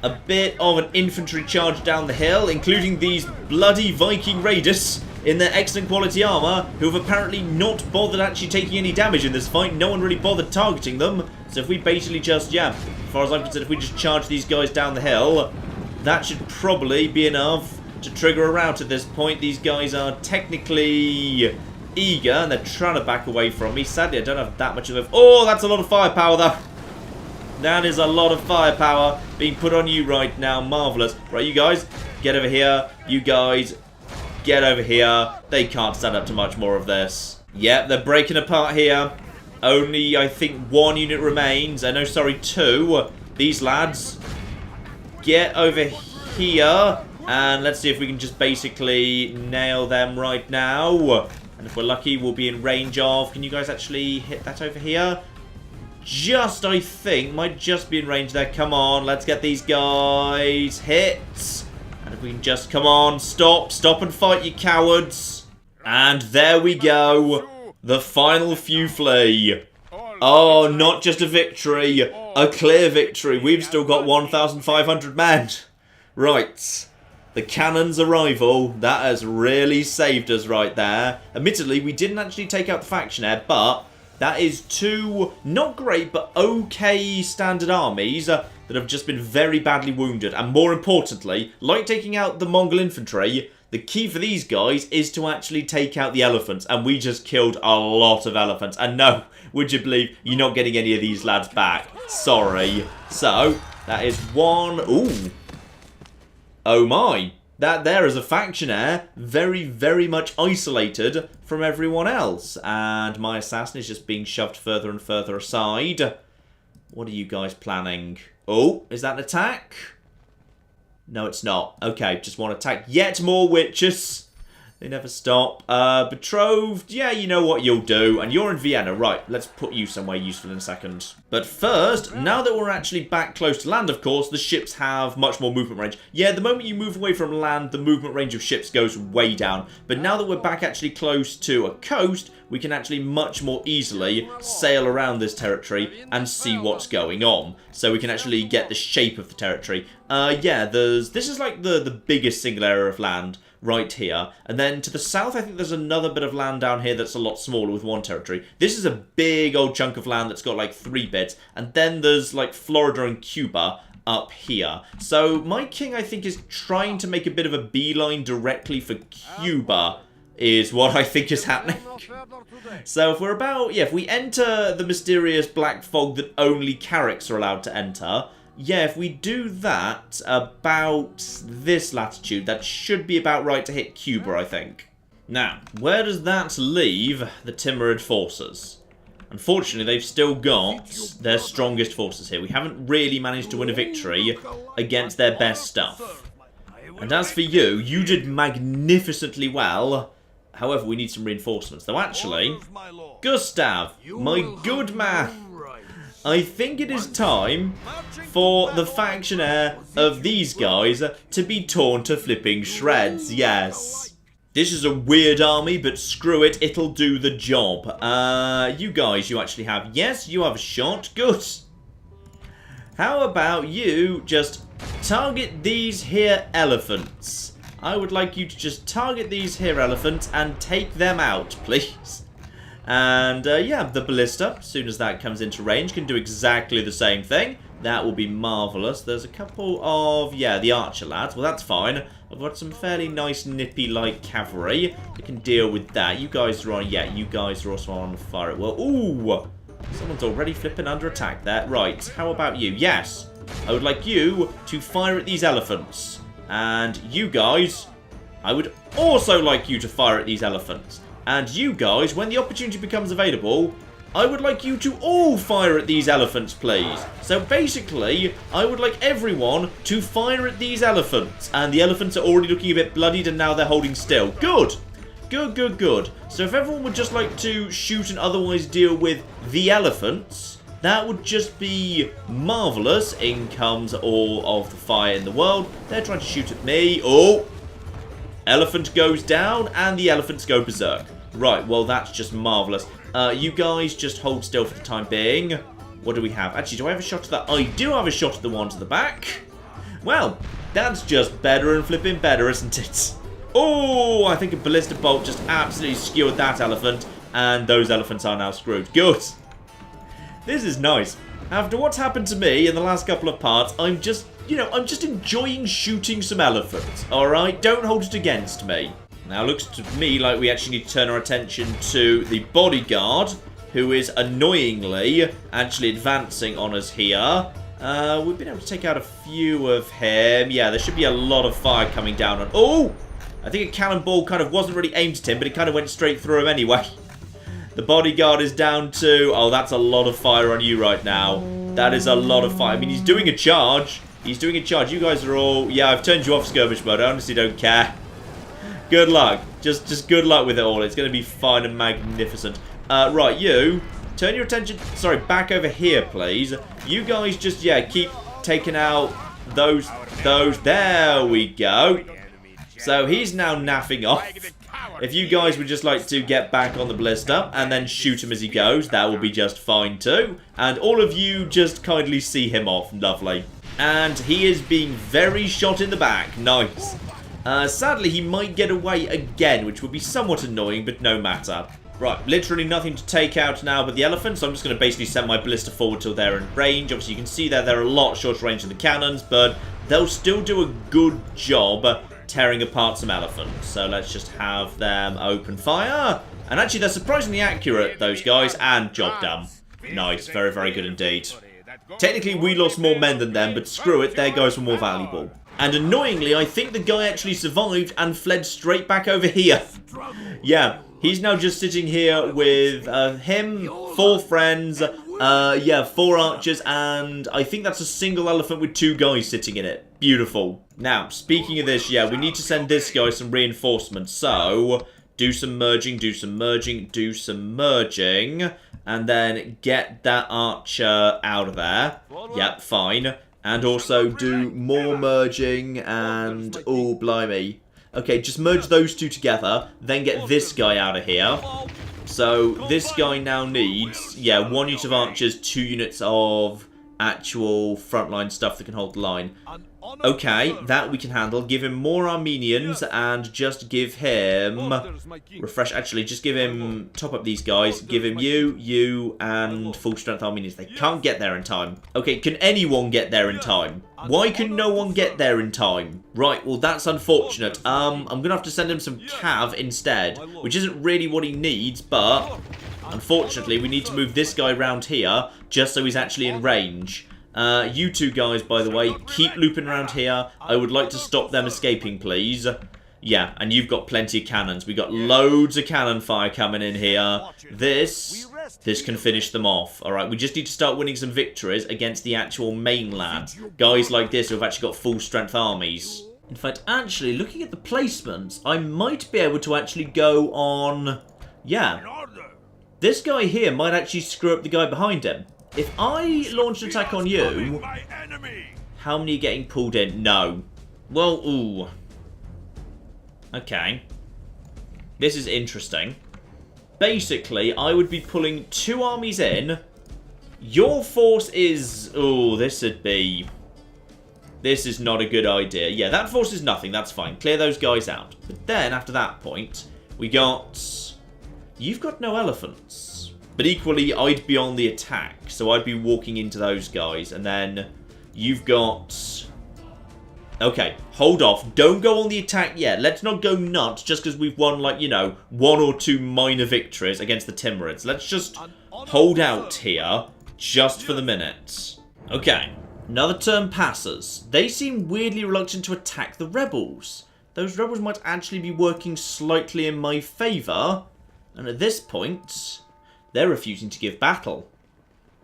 a bit of an infantry charge down the hill, including these bloody Viking raiders in their excellent quality armor, who have apparently not bothered actually taking any damage in this fight. No one really bothered targeting them. So if we basically just, yeah, as far as I'm concerned, if we just charge these guys down the hill, that should probably be enough to trigger a rout at this point. These guys are technically eager, and they're trying to back away from me. Sadly, I don't have that much of a... Oh, that's a lot of firepower, though. That is a lot of firepower being put on you right now. Marvellous. Right, you guys, get over here. You guys, get over here. They can't stand up to much more of this. Yep, they're breaking apart here. Only, I think, one unit remains. No, sorry, two. These lads, get over here. And let's see if we can just basically nail them right now. And if we're lucky, we'll be in range of... Can you guys actually hit that over here? Just, I think, might just be in range there. Come on, let's get these guys hit. And if we can just, come on, stop and fight, you cowards. And there we go. The final few flee. Oh, not just a victory, a clear victory. We've still got 1,500 men. Right. The cannon's arrival, that has really saved us right there. Admittedly, we didn't actually take out the factionaire, but that is two not great but okay standard armies that have just been very badly wounded. And more importantly, like taking out the Mongol infantry, the key for these guys is to actually take out the elephants. And we just killed a lot of elephants. And no, would you believe you're not getting any of these lads back? Sorry. So, that is one... Ooh. Oh my. That there is a factionaire, very, very much isolated from everyone else. And my assassin is just being shoved further and further aside. What are you guys planning? Oh, is that an attack? No, it's not. Okay, just want to attack yet more witches. They never stop. Betrothed, yeah, you know what you'll do. And you're in Vienna. Right, let's put you somewhere useful in a second. But first, now that we're actually back close to land, of course, the ships have much more movement range. Yeah, the moment you move away from land, the movement range of ships goes way down. But now that we're back actually close to a coast, we can actually much more easily sail around this territory and see what's going on. So we can actually get the shape of the territory. Yeah, this is like the biggest single area of land right here. And then to the south, I think there's another bit of land down here that's a lot smaller with one territory. This is a big old chunk of land that's got like 3 bits. And then there's like Florida and Cuba up here. So my king, I think, is trying to make a bit of a beeline directly for Cuba, is what I think is happening. So if we're about, yeah, if we enter the mysterious black fog that only Carracks are allowed to enter, yeah, if we do that about this latitude, that should be about right to hit Cuba, I think. Now, where does that leave the Timurid forces? Unfortunately, they've still got their strongest forces here. We haven't really managed to win a victory against their best stuff. And as for you, you did magnificently well. However, we need some reinforcements. Though actually, Gustav, my good man, I think it is time for the faction heir of these guys to be torn to flipping shreds. Yes. This is a weird army, but screw it, it'll do the job. You guys, you actually have... Yes, you have a shot. Good. How about you just target these here elephants? I would like you to just target these here elephants and take them out, please. And, yeah, the ballista, as soon as that comes into range, can do exactly the same thing. That will be marvellous. There's a couple of, yeah, the archer lads. Well, that's fine. I've got some fairly nice nippy light cavalry that can deal with that. You guys are on, yeah, you guys are also on fire at will. Ooh, someone's already flipping under attack there. Right, how about you? Yes, I would like you to fire at these elephants. And you guys, I would also like you to fire at these elephants. And you guys, when the opportunity becomes available, I would like you to all fire at these elephants, please. So basically, I would like everyone to fire at these elephants. And the elephants are already looking a bit bloodied and now they're holding still. Good. Good, good, good. So if everyone would just like to shoot and otherwise deal with the elephants, that would just be marvellous. In comes all of the fire in the world. They're trying to shoot at me. Oh! Elephant goes down and the elephants go berserk. Right, well that's just marvellous. You guys just hold still for the time being. What do we have? Actually, do I have a shot at that? I do have a shot at the one to the back. Well, that's just better and flipping better, isn't it? Oh, I think a ballista bolt just absolutely skewered that elephant. And those elephants are now screwed. Good. This is nice. After what's happened to me in the last couple of parts, I'm just, you know, I'm just enjoying shooting some elephants. Alright, don't hold it against me. Now, it looks to me like we actually need to turn our attention to the bodyguard, who is annoyingly actually advancing on us here. We've been able to take out a few of him. Yeah, there should be a lot of fire coming down on... Oh! I think a cannonball kind of wasn't really aimed at him, but it kind of went straight through him anyway. The bodyguard is down to... Oh, that's a lot of fire on you right now. That is a lot of fire. I mean, he's doing a charge. He's doing a charge. You guys are all... Yeah, I've turned you off skirmish mode. I honestly don't care. Good luck. Just good luck with it all. It's going to be fun and magnificent. Right, you, turn your attention, sorry, back over here, please. You guys just, yeah, keep taking out those. There we go. So he's now naffing off. If you guys would just like to get back on the ballista and then shoot him as he goes, that will be just fine too. And all of you just kindly see him off. Lovely. And he is being very shot in the back. Nice. Sadly, he might get away again, which would be somewhat annoying, but no matter. Right, literally nothing to take out now but the elephants, so I'm just going to basically send my ballista forward till they're in range. Obviously, you can see there they're a lot shorter range than the cannons, but they'll still do a good job tearing apart some elephants. So let's just have them open fire. And actually, they're surprisingly accurate, those guys, and job done. Nice, very, very good indeed. Technically, we lost more men than them, but screw it, their guys were more valuable. And annoyingly, I think the guy actually survived and fled straight back over here. Yeah, he's now just sitting here with him, 4 friends, yeah, 4 archers, and I think that's a single elephant with 2 guys sitting in it. Beautiful. Now, speaking of this, yeah, we need to send this guy some reinforcements. So, do some merging, do some merging, do some merging, and then get that archer out of there. Yep, fine. And also do more merging and... Oh, blimey. Okay, just merge those 2 together. Then get this guy out of here. So, this guy now needs... Yeah, 1 unit of archers, 2 units of actual frontline stuff that can hold the line. Okay, that we can handle. Give him more Armenians and just give him... Refresh. Actually, just give him... Top up these guys. Give him you, and full strength Armenians. They can't get there in time. Okay, can anyone get there in time? Why can no one get there in time? Right, well, that's unfortunate. I'm going to have to send him some cav instead, which isn't really what he needs, but... Unfortunately, we need to move this guy around here just so he's actually in range. You 2 guys, by the way, keep looping around here. I would like to stop them escaping, please. Yeah, and you've got plenty of cannons. We got loads of cannon fire coming in here. This can finish them off. Alright, we just need to start winning some victories against the actual mainland. Guys like this who have actually got full strength armies. In fact, actually, looking at the placements, I might be able to actually go on... Yeah. This guy here might actually screw up the guy behind him. If I launch an attack on you... How many are getting pulled in? No. Well, ooh. Okay. This is interesting. Basically, I would be pulling 2 armies in. Your force is... Oh, this would be... This is not a good idea. Yeah, that force is nothing. That's fine. Clear those guys out. But then, after that point, we got... You've got no elephants. But equally, I'd be on the attack. So I'd be walking into those guys. And then you've got... Okay, hold off. Don't go on the attack yet. Let's not go nuts just because we've won, like, you know, 1 or 2 minor victories against the Timurids. Let's just hold out here just for the minute. Okay, another turn passes. They seem weirdly reluctant to attack the rebels. Those rebels might actually be working slightly in my favour. And at this point, they're refusing to give battle.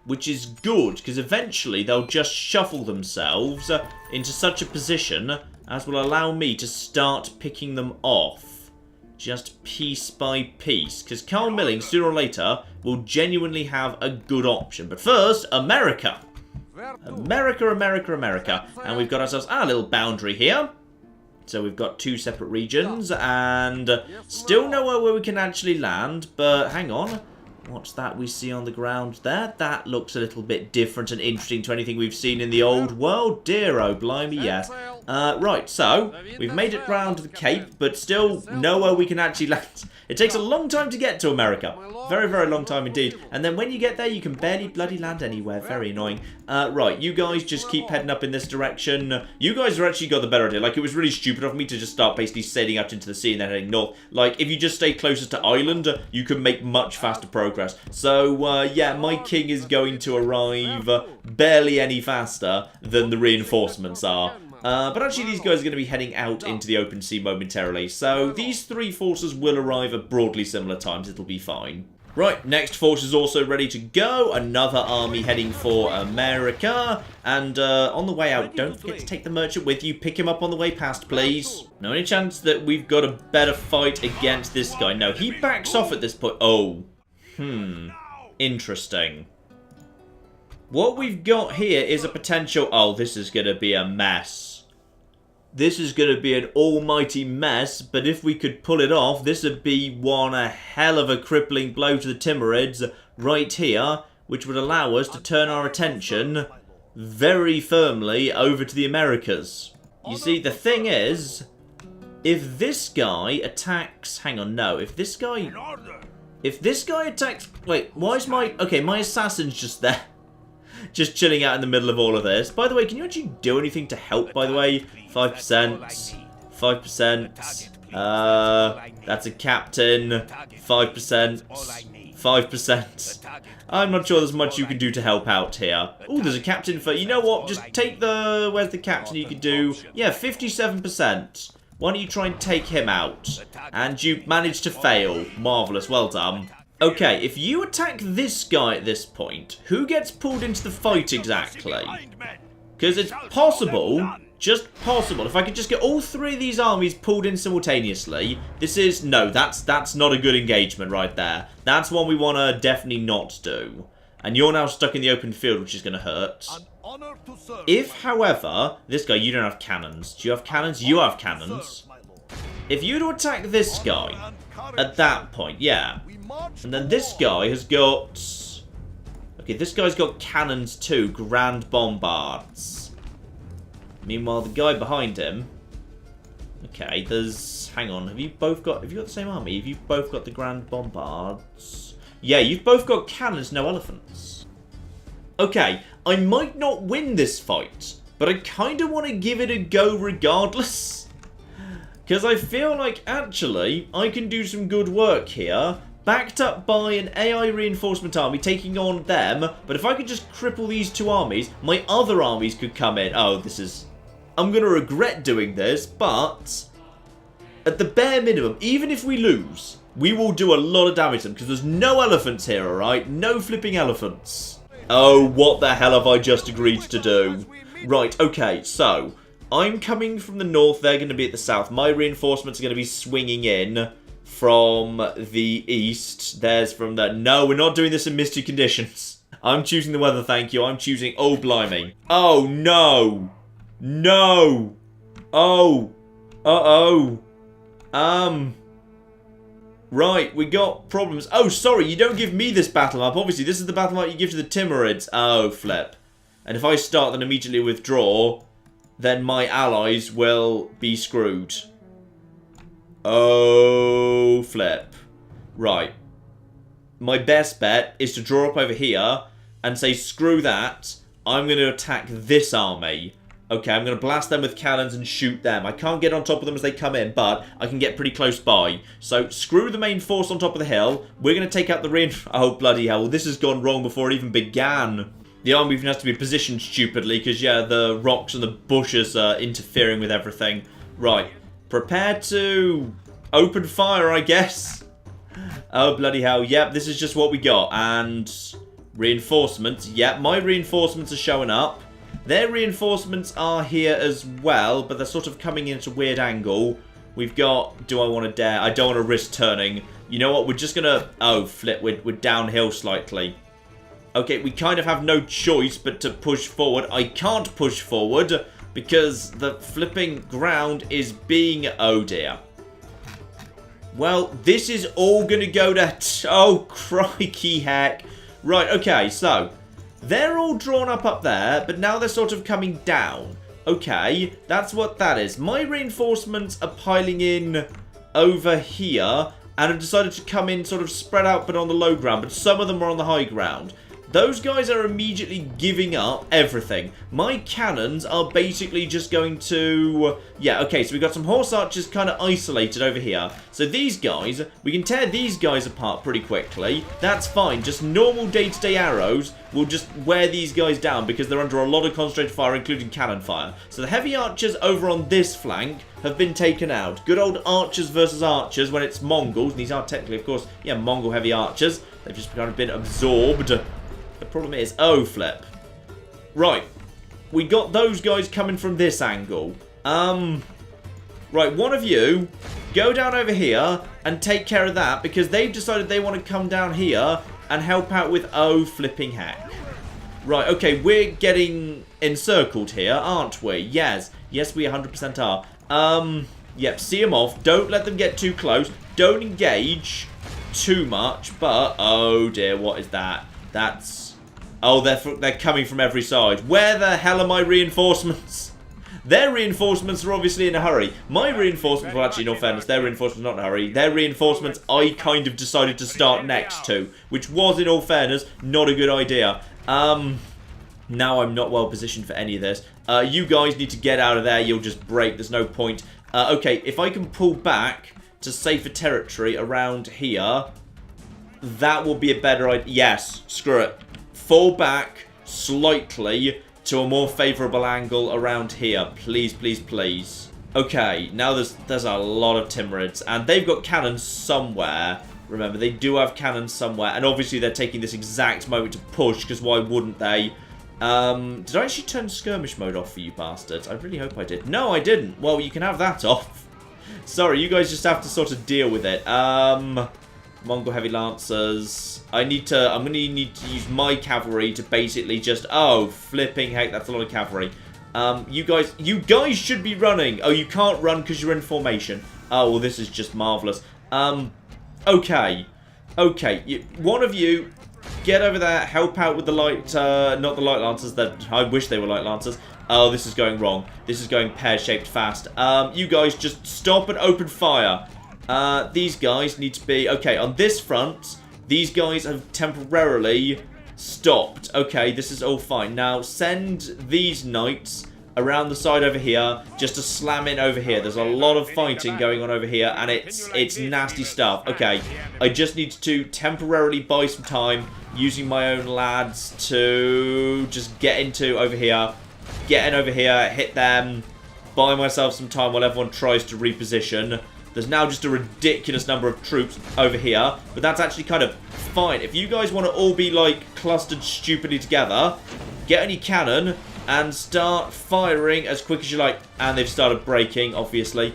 Which is good, because eventually they'll just shuffle themselves into such a position as will allow me to start picking them off. Just piece by piece. Because Carl Milling, sooner or later, will genuinely have a good option. But first, America. America. And we've got ourselves our little boundary here. So we've got 2 separate regions. And still nowhere where we can actually land. But hang on. What's that we see on the ground there? That looks a little bit different and interesting to anything we've seen in the old world. Dear, oh, blimey, yes. Right, so, we've made it round to the Cape, but still nowhere we can actually land. It takes a long time to get to America. Very, very long time indeed. And then when you get there, you can barely bloody land anywhere. Very annoying. Right, you guys just keep heading up in this direction. You guys are actually got the better idea. Like, it was really stupid of me to just start basically sailing out into the sea and then heading north. Like, if you just stay closest to island, you can make much faster progress. So, yeah, my king is going to arrive barely any faster than the reinforcements are. But actually these guys are going to be heading out into the open sea momentarily. So these 3 forces will arrive at broadly similar times. It'll be fine. Right, next force is also ready to go. Another army heading for America. And on the way out, don't forget to take the merchant with you. Pick him up on the way past, please. No, any chance that we've got a better fight against this guy? No, he backs off at this point. Oh. Interesting. What we've got here is a potential... Oh, this is going to be a mess. This is going to be an almighty mess, but if we could pull it off, this would be a hell of a crippling blow to the Timurids right here, which would allow us to turn our attention very firmly over to the Americas. You see, the thing is, if this guy attacks... Hang on, no. If this guy attacks... Wait, why is my... Okay, my assassin's just there. Just chilling out in the middle of all of this. By the way, can you actually do anything to help, by the way? 5%. 5%. That's a captain. 5%. 5%. I'm not sure there's much you can do to help out here. Oh, there's a captain for... You know what? Just take the... Where's the captain you could do? Yeah, 57%. Why don't you try and take him out? And you managed to fail. Marvellous. Well done. Okay, if you attack this guy at this point, who gets pulled into the fight exactly? Because it's possible, just possible, if I could just get all 3 of these armies pulled in simultaneously, this is... No, that's not a good engagement right there. That's one we want to definitely not do. And you're now stuck in the open field, which is going to hurt. If, however, this guy, you don't have cannons. Do you have cannons? You have cannons. If you were to attack this guy at that point, yeah. And then this guy has got... Okay, this guy's got cannons too. Grand bombards. Meanwhile, the guy behind him... Okay, there's... Hang on, have you both got... Have you got the same army? Have you both got the grand bombards? Yeah, you've both got cannons, no elephants. Okay, I might not win this fight, but I kind of want to give it a go regardless. Because I feel like, actually, I can do some good work here. Backed up by an AI reinforcement army taking on them. But if I could just cripple these 2 armies, my other armies could come in. Oh, this is... I'm going to regret doing this, but... at the bare minimum, even if we lose, we will do a lot of damage to them because there's no elephants here, alright? No flipping elephants. Oh, what the hell have I just agreed to do? Right, okay, so I'm coming from the north. They're going to be at the south. My reinforcements are going to be swinging in from the east. There's from the... No, we're not doing this in misty conditions. I'm choosing the weather, thank you. I'm choosing... Oh, blimey. Oh, no. No. Oh. Uh-oh. Right, we got problems. Oh, sorry, you don't give me this battle map. Obviously, this is the battle map you give to the Timurids. Oh, flip. And if I start then immediately withdraw, then my allies will be screwed. Oh, flip. Right. My best bet is to draw up over here and say, screw that. I'm going to attack this army. Okay, I'm going to blast them with cannons and shoot them. I can't get on top of them as they come in, but I can get pretty close by. So, screw the main force on top of the hill. We're going to take out the Oh, bloody hell. This has gone wrong before it even began. The army even has to be positioned stupidly because, yeah, the rocks and the bushes are interfering with everything. Right. Prepare to open fire, I guess. Oh, bloody hell. Yep, this is just what we got. And reinforcements. Yep, my reinforcements are showing up. Their reinforcements are here as well, but they're sort of coming in at a weird angle. We've got... Do I want to dare? I don't want to risk turning. You know what? We're just going to... Oh, flip. We're downhill slightly. Okay, we kind of have no choice but to push forward. I can't push forward because the flipping ground is being... Oh, dear. Well, this is all going to go to... Oh, crikey heck. Right, okay, so... They're all drawn up there, but now they're sort of coming down. Okay, that's what that is. My reinforcements are piling in over here, and have decided to come in sort of spread out but on the low ground, but some of them are on the high ground. Those guys are immediately giving up everything. My cannons are basically just going to... Yeah, okay, so we've got some horse archers kind of isolated over here. So these guys, we can tear these guys apart pretty quickly. That's fine. Just normal day-to-day arrows will just wear these guys down because they're under a lot of concentrated fire, including cannon fire. So the heavy archers over on this flank have been taken out. Good old archers versus archers when it's Mongols. And these are technically, of course, yeah, Mongol heavy archers. They've just kind of been absorbed. The problem is, oh, flip. Right. We got those guys coming from this angle. Right, one of you, go down over here and take care of that because they've decided they want to come down here and help out with, oh, flipping heck. Right, okay, we're getting encircled here, aren't we? Yes. Yes, we 100% are. Yep, see them off. Don't let them get too close. Don't engage too much, but, oh, dear, what is that? That's... Oh, they're coming from every side. Where the hell are my reinforcements? Their reinforcements are obviously in a hurry. My reinforcements, well, actually, in all fairness, their reinforcements are not in a hurry. Their reinforcements I kind of decided to start next to, which was, in all fairness, not a good idea. Now I'm not well positioned for any of this. You guys need to get out of there. You'll just break. There's no point. Okay, if I can pull back to safer territory around here, that will be a better idea. Yes, screw it. Fall back slightly to a more favourable angle around here. Please, please, please. Okay, now there's a lot of Timurids, and they've got cannons somewhere. Remember, they do have cannons somewhere, and obviously they're taking this exact moment to push, because why wouldn't they? Did I actually turn skirmish mode off for you bastards? I really hope I did. No, I didn't. Well, you can have that off. Sorry, you guys just have to sort of deal with it. Mongol heavy lancers. I'm going to need to use my cavalry to basically just... Oh, flipping heck, that's a lot of cavalry. You guys should be running. Oh, you can't run because you're in formation. Oh, well, this is just marvellous. Okay. Okay, one of you, get over there, help out with the light... not the light lancers, I wish they were light lancers. Oh, this is going wrong. This is going pear-shaped fast. You guys just stop and open fire. These guys need to be... Okay, on this front, these guys have temporarily stopped. Okay, this is all fine. Now, send these knights around the side over here just to slam in over here. There's a lot of fighting going on over here, and it's nasty stuff. Okay, I just need to temporarily buy some time using my own lads to just get into over here. Get in over here, hit them, buy myself some time while everyone tries to reposition. There's now just a ridiculous number of troops over here. But that's actually kind of fine. If you guys want to all be, like, clustered stupidly together, get on your cannon and start firing as quick as you like. And they've started breaking, obviously.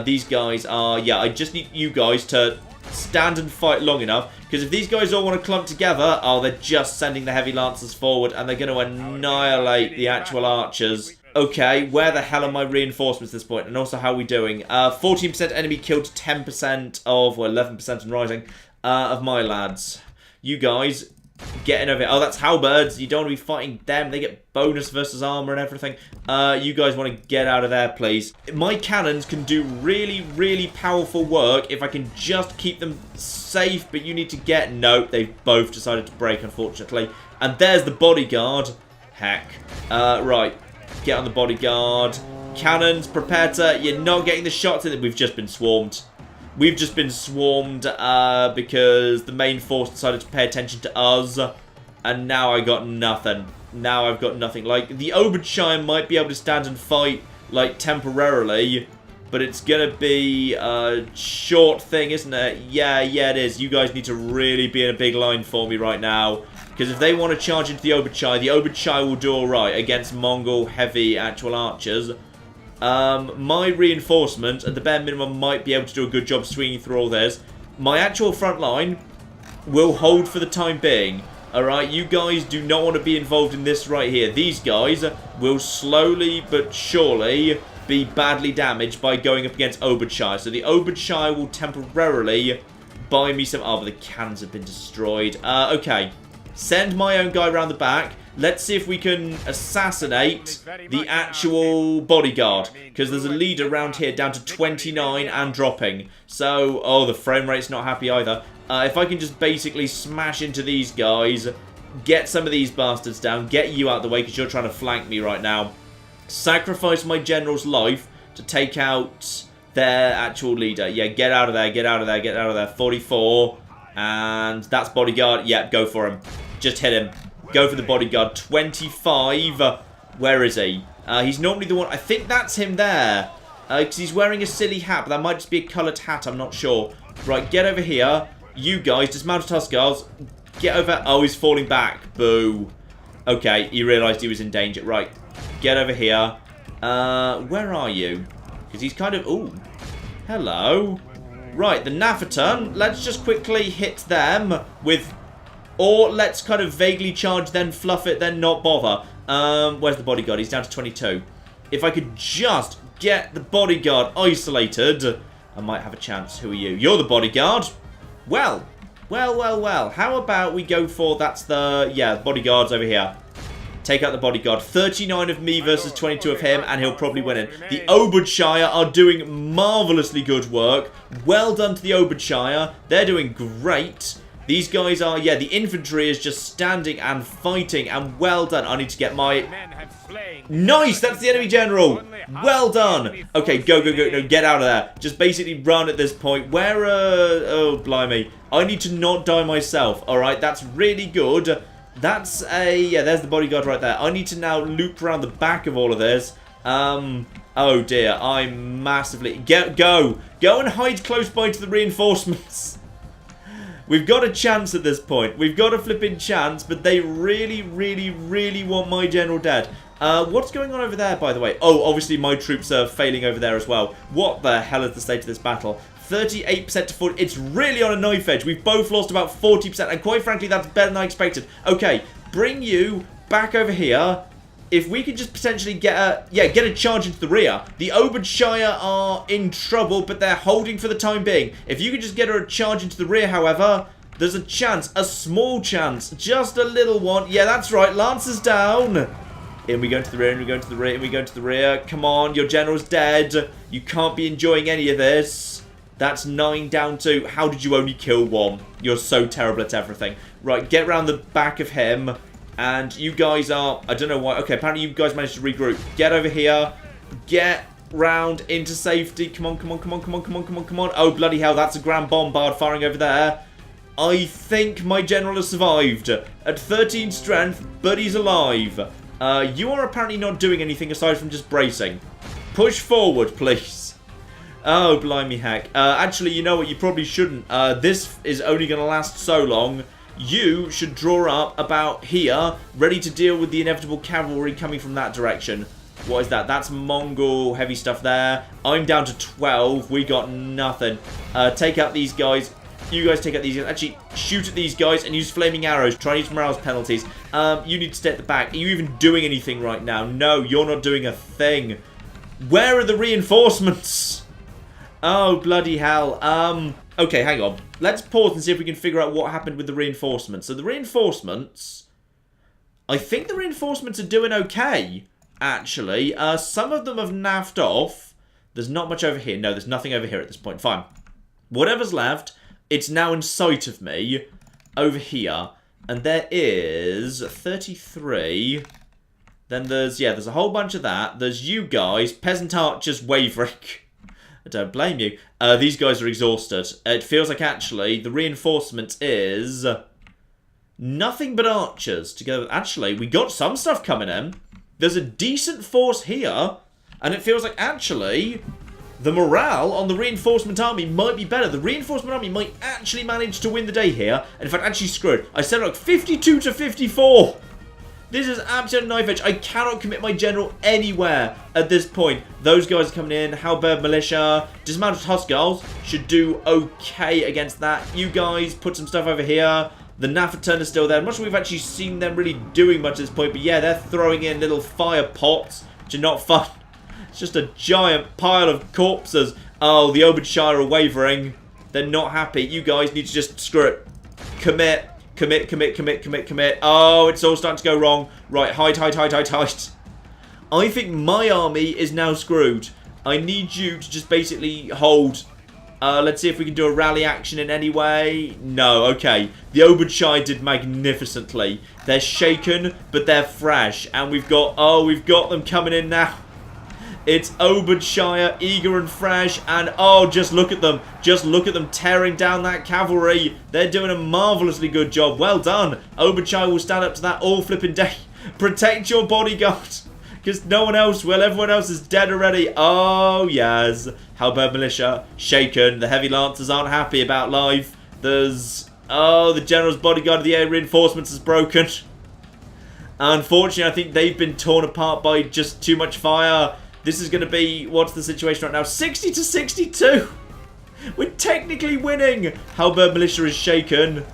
These guys are... Yeah, I just need you guys to stand and fight long enough. Because if these guys all want to clump together... Oh, they're just sending the heavy lancers forward. And they're going to annihilate the actual archers. Okay, where the hell are my reinforcements at this point? And also, how are we doing? 14% enemy killed, 10% of... Well, 11% and rising. Of my lads. You guys... Getting over here. Oh, that's halberds. You don't want to be fighting them. They get bonus versus armor and everything. You guys want to get out of there, please. My cannons can do really, really powerful work if I can just keep them safe. But you need to get... Nope, they've both decided to break, unfortunately. And there's the bodyguard. Heck. Right. Get on the bodyguard. Cannons, prepare to... You're not getting the shots in it. We've just been swarmed. We've just been swarmed because the main force decided to pay attention to us. And now I got nothing. Now I've got nothing. Like, the Oberdshire might be able to stand and fight, like, temporarily. But it's going to be a short thing, isn't it? Yeah, it is. You guys need to really be in a big line for me right now. Because if they want to charge into the Oberdshire will do alright against Mongol heavy actual archers. My reinforcement, at the bare minimum, might be able to do a good job swinging through all this. My actual front line will hold for the time being. Alright, you guys do not want to be involved in this right here. These guys will slowly but surely be badly damaged by going up against Oberdshire. So the Oberdshire will temporarily buy me some... Oh, but the cannons have been destroyed. Okay. Send my own guy around the back. Let's see if we can assassinate the actual bodyguard. Because there's a leader around here down to 29 and dropping. So, oh, the frame rate's not happy either. If I can just basically smash into these guys, get some of these bastards down, get you out of the way because you're trying to flank me right now. Sacrifice my general's life to take out their actual leader. Yeah, get out of there, get out of there, get out of there. 44. And that's bodyguard. Yeah, go for him. Just hit him. Go for the bodyguard. 25. Where is he? He's normally the one... I think that's him there. Because he's wearing a silly hat. But that might just be a coloured hat. I'm not sure. Right, get over here. You guys, dismount Tuskars. Get over... Oh, he's falling back. Boo. Okay, he realised he was in danger. Right, get over here. Where are you? Because he's kind of... Ooh. Hello. Right, the Nafaton. Let's just quickly hit them with... Or let's kind of vaguely charge, then fluff it, then not bother. Where's the bodyguard? He's down to 22. If I could just get the bodyguard isolated, I might have a chance. Who are you? You're the bodyguard. Well. How about we go for... That's the... Yeah, the bodyguard's over here. Take out the bodyguard. 39 of me versus 22 of him, and he'll probably win it. The Oberdshire are doing marvellously good work. Well done to the Oberdshire. They're doing great. These guys are, yeah, the infantry is just standing and fighting, and well done. I need to get my... Nice! That's the enemy general! Well done! Okay, go. No, get out of there. Just basically run at this point. Where, oh, blimey. I need to not die myself, alright? That's really good. That's a... Yeah, there's the bodyguard right there. I need to now loop around the back of all of this. Oh, dear. I'm massively... Go and hide close by to the reinforcements. We've got a chance at this point. We've got a flipping chance, but they really want my general dead. What's going on over there, by the way? Oh, obviously my troops are failing over there as well. What the hell is the state of this battle? 38% to 40. It's really on a knife edge. We've both lost about 40%, and quite frankly, that's better than I expected. Okay, bring you back over here. If we could just potentially get a charge into the rear. The Oberdshire are in trouble, but they're holding for the time being. If you could just get a charge into the rear, however, there's a chance, a small chance, just a little one. Yeah, that's right, Lancers down. In we go into the rear, in we go into the rear, in we go into the rear. Come on, your general's dead. You can't be enjoying any of this. That's 9 down to... How did you only kill 1? You're so terrible at everything. Right, get around the back of him. And you guys are... I don't know why. Okay, apparently you guys managed to regroup. Get over here. Get round into safety. Come on. Oh, bloody hell. That's a Grand Bombard firing over there. I think my general has survived. At 13 strength, but he's alive. You are apparently not doing anything aside from just bracing. Push forward, please. Oh, blimey heck. Actually, you know what? You probably shouldn't. This is only going to last so long. You should draw up about here, ready to deal with the inevitable cavalry coming from that direction. What is that? That's Mongol heavy stuff there. I'm down to 12. We got nothing. Take out these guys. You guys take out these guys. Actually, shoot at these guys and use flaming arrows. Try and use morale penalties. You need to stay at the back. Are you even doing anything right now? No, you're not doing a thing. Where are the reinforcements? Oh, bloody hell. Okay, hang on. Let's pause and see if we can figure out what happened with the reinforcements. So the reinforcements... I think the reinforcements are doing okay, actually. Some of them have naffed off. There's not much over here. No, there's nothing over here at this point. Fine. Whatever's left, it's now in sight of me over here. And there is 33. Then there's a whole bunch of that. There's you guys, peasant archers wavering. I don't blame you. These guys are exhausted. It feels like, actually, the reinforcement is nothing but archers to go. Actually, we got some stuff coming in. There's a decent force here. And it feels like, actually, the morale on the reinforcement army might be better. The reinforcement army might actually manage to win the day here. And in fact, actually screwed. I said like 52 to 54. This is absolute knife edge. I cannot commit my general anywhere at this point. Those guys are coming in. Halberd militia. Dismounted Huskarls should do okay against that. You guys put some stuff over here. The Nafferton is still there. I'm not sure we've actually seen them really doing much at this point. But yeah, they're throwing in little fire pots, which are not fun. It's just a giant pile of corpses. Oh, the Oberdshire are wavering. They're not happy. You guys need to just screw it. Commit. Commit, commit, commit, commit, commit. Oh, it's all starting to go wrong. Right, hide. I think my army is now screwed. I need you to just basically hold. Let's see if we can do a rally action in any way. No, okay. The Oberdshire did magnificently. They're shaken, but they're fresh. And we've got them coming in now. It's Oberdshire, eager and fresh, and oh, just look at them. Just look at them tearing down that cavalry. They're doing a marvellously good job. Well done. Oberdshire will stand up to that all flipping day. Protect your bodyguard, because no one else will. Everyone else is dead already. Oh, yes. Halberd militia, shaken. The heavy lancers aren't happy about life. There's... oh, the general's bodyguard of the air reinforcements is broken. Unfortunately, I think they've been torn apart by just too much fire. This is going to be, what's the situation right now? 60 to 62. We're technically winning. Halberd militia is shaken.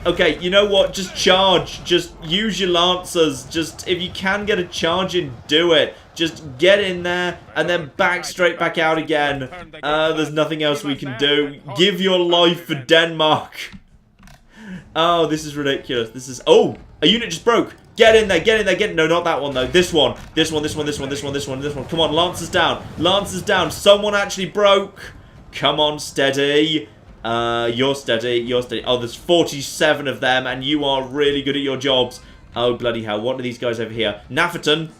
Okay, you know what? Just charge. Just use your lancers. Just, if you can get a charge in, do it. Just get in there and then back straight back out again. There's nothing else we can do. Give your life for Denmark. Oh, this is ridiculous. This is... oh, a unit just broke. Get in there, get in there, get in. No, not that one, though. This one. This one. Come on, lancers down. Lancers down. Someone actually broke. Come on, steady. You're steady. Oh, there's 47 of them, and you are really good at your jobs. Oh, bloody hell. What are these guys over here? Nafferton.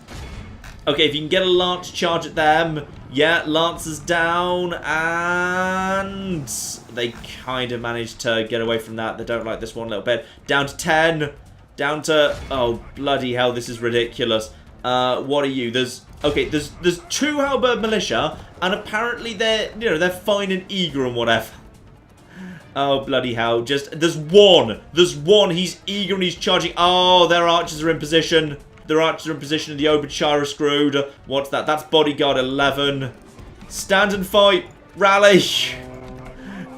Okay, if you can get a lance charge at them. Yeah, lancers down, and they kind of managed to get away from that. They don't like this one a little bit. Down to 10. Down to... oh, bloody hell, this is ridiculous. What are you? There's 2 Halberd militia, and apparently they're fine and eager and whatever. Oh, bloody hell. There's one. He's eager and he's charging. Oh, their archers are in position. Their archers are in position and the Oberdshire are screwed. What's that? That's bodyguard 11. Stand and fight. Rally.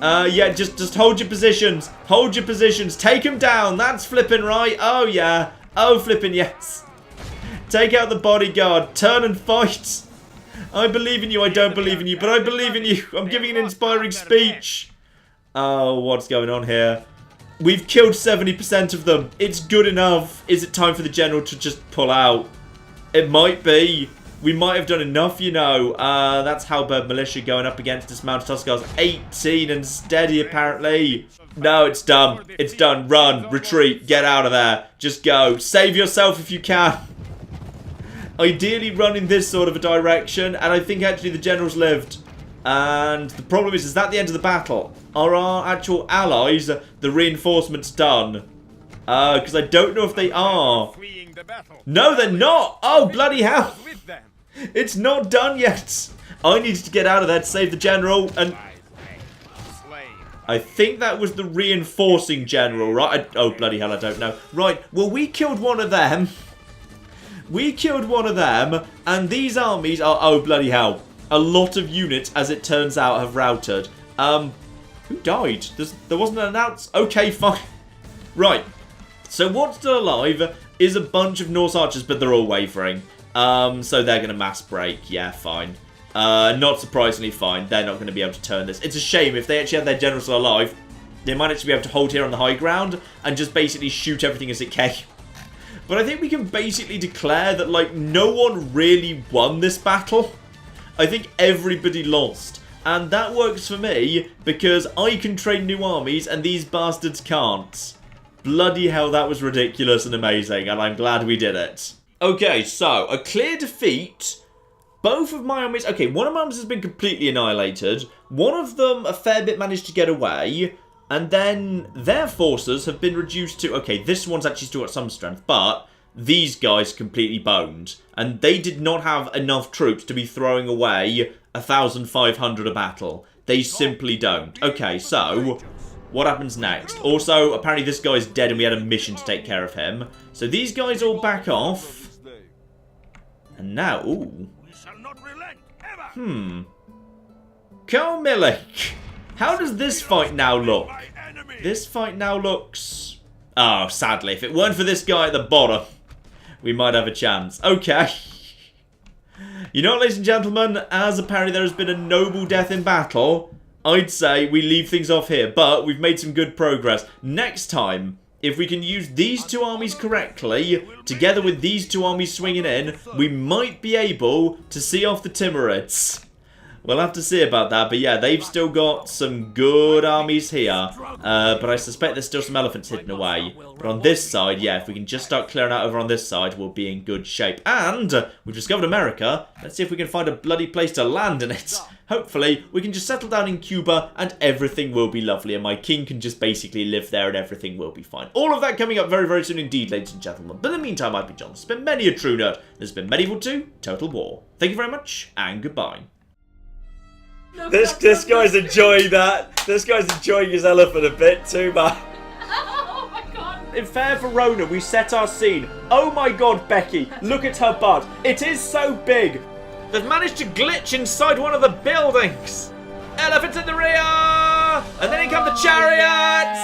Yeah, just hold your positions. Hold your positions. Take them down. That's flipping right. Oh, yeah. Oh, flipping yes. Take out the bodyguard. Turn and fight. I believe in you. I don't believe in you, but I believe in you. I'm giving an inspiring speech. Oh, what's going on here? We've killed 70% of them. It's good enough. Is it time for the general to just pull out? It might be. We might have done enough, you know. That's Halberd militia going up against dismounted Huskarls. 18 and steady, apparently. No, it's done. It's done. Run. Retreat. Get out of there. Just go. Save yourself if you can. Ideally run in this sort of a direction. And I think actually the general's lived. And the problem is that the end of the battle? Are our actual allies, the reinforcements done? Because I don't know if they are. No, they're not. Oh, bloody hell. It's not done yet. I needed to get out of there to save the general, and I think that was the reinforcing general, right? Oh, bloody hell, I don't know. Right, well, we killed one of them. We killed one of them, and these armies are, oh, bloody hell. A lot of units, as it turns out, have routed. Who died? There wasn't an announce. Okay, fine. Right. So what's still alive is a bunch of Norse archers, but they're all wavering. So they're going to mass break. Yeah, fine. Not surprisingly fine. They're not going to be able to turn this. It's a shame. If they actually had their general still alive, they might actually be able to hold here on the high ground and just basically shoot everything as it came. But I think we can basically declare that, like, no one really won this battle. I think everybody lost. And that works for me because I can train new armies and these bastards can't. Bloody hell, that was ridiculous and amazing, and I'm glad we did it. Okay, so, a clear defeat. Both of my armies... Okay, one of my armies has been completely annihilated. One of them, a fair bit, managed to get away. And then their forces have been reduced to... Okay, this one's actually still got some strength, but these guys completely boned. And they did not have enough troops to be throwing away 1,500 a battle. They simply don't. Okay, so... what happens next? Also, apparently this guy's dead and we had a mission to take care of him. So these guys all back off. And now, ooh. Carl Millik. How does this fight now look? This fight now looks... oh, sadly, if it weren't for this guy at the bottom, we might have a chance. Okay. You know what, ladies and gentlemen? As apparently there has been a noble death in battle, I'd say we leave things off here, but we've made some good progress. Next time, if we can use these two armies correctly, together with these two armies swinging in, we might be able to see off the Timurids. We'll have to see about that, but yeah, they've still got some good armies here. But I suspect there's still some elephants hidden away. But on this side, yeah, if we can just start clearing out over on this side, we'll be in good shape. And we've discovered America. Let's see if we can find a bloody place to land in it. Hopefully, we can just settle down in Cuba and everything will be lovely. And my king can just basically live there and everything will be fine. All of that coming up very, very soon indeed, ladies and gentlemen. But in the meantime, I've been John. This has been many a true nerd. This has been Medieval 2 Total War. Thank you very much and goodbye. This guy's enjoying that. This guy's enjoying his elephant a bit too much. Oh my god. In Fair Verona, we set our scene. Oh my god, Becky, look at her butt. It is so big. They've managed to glitch inside one of the buildings. Elephants in the rear! And then in come the chariots!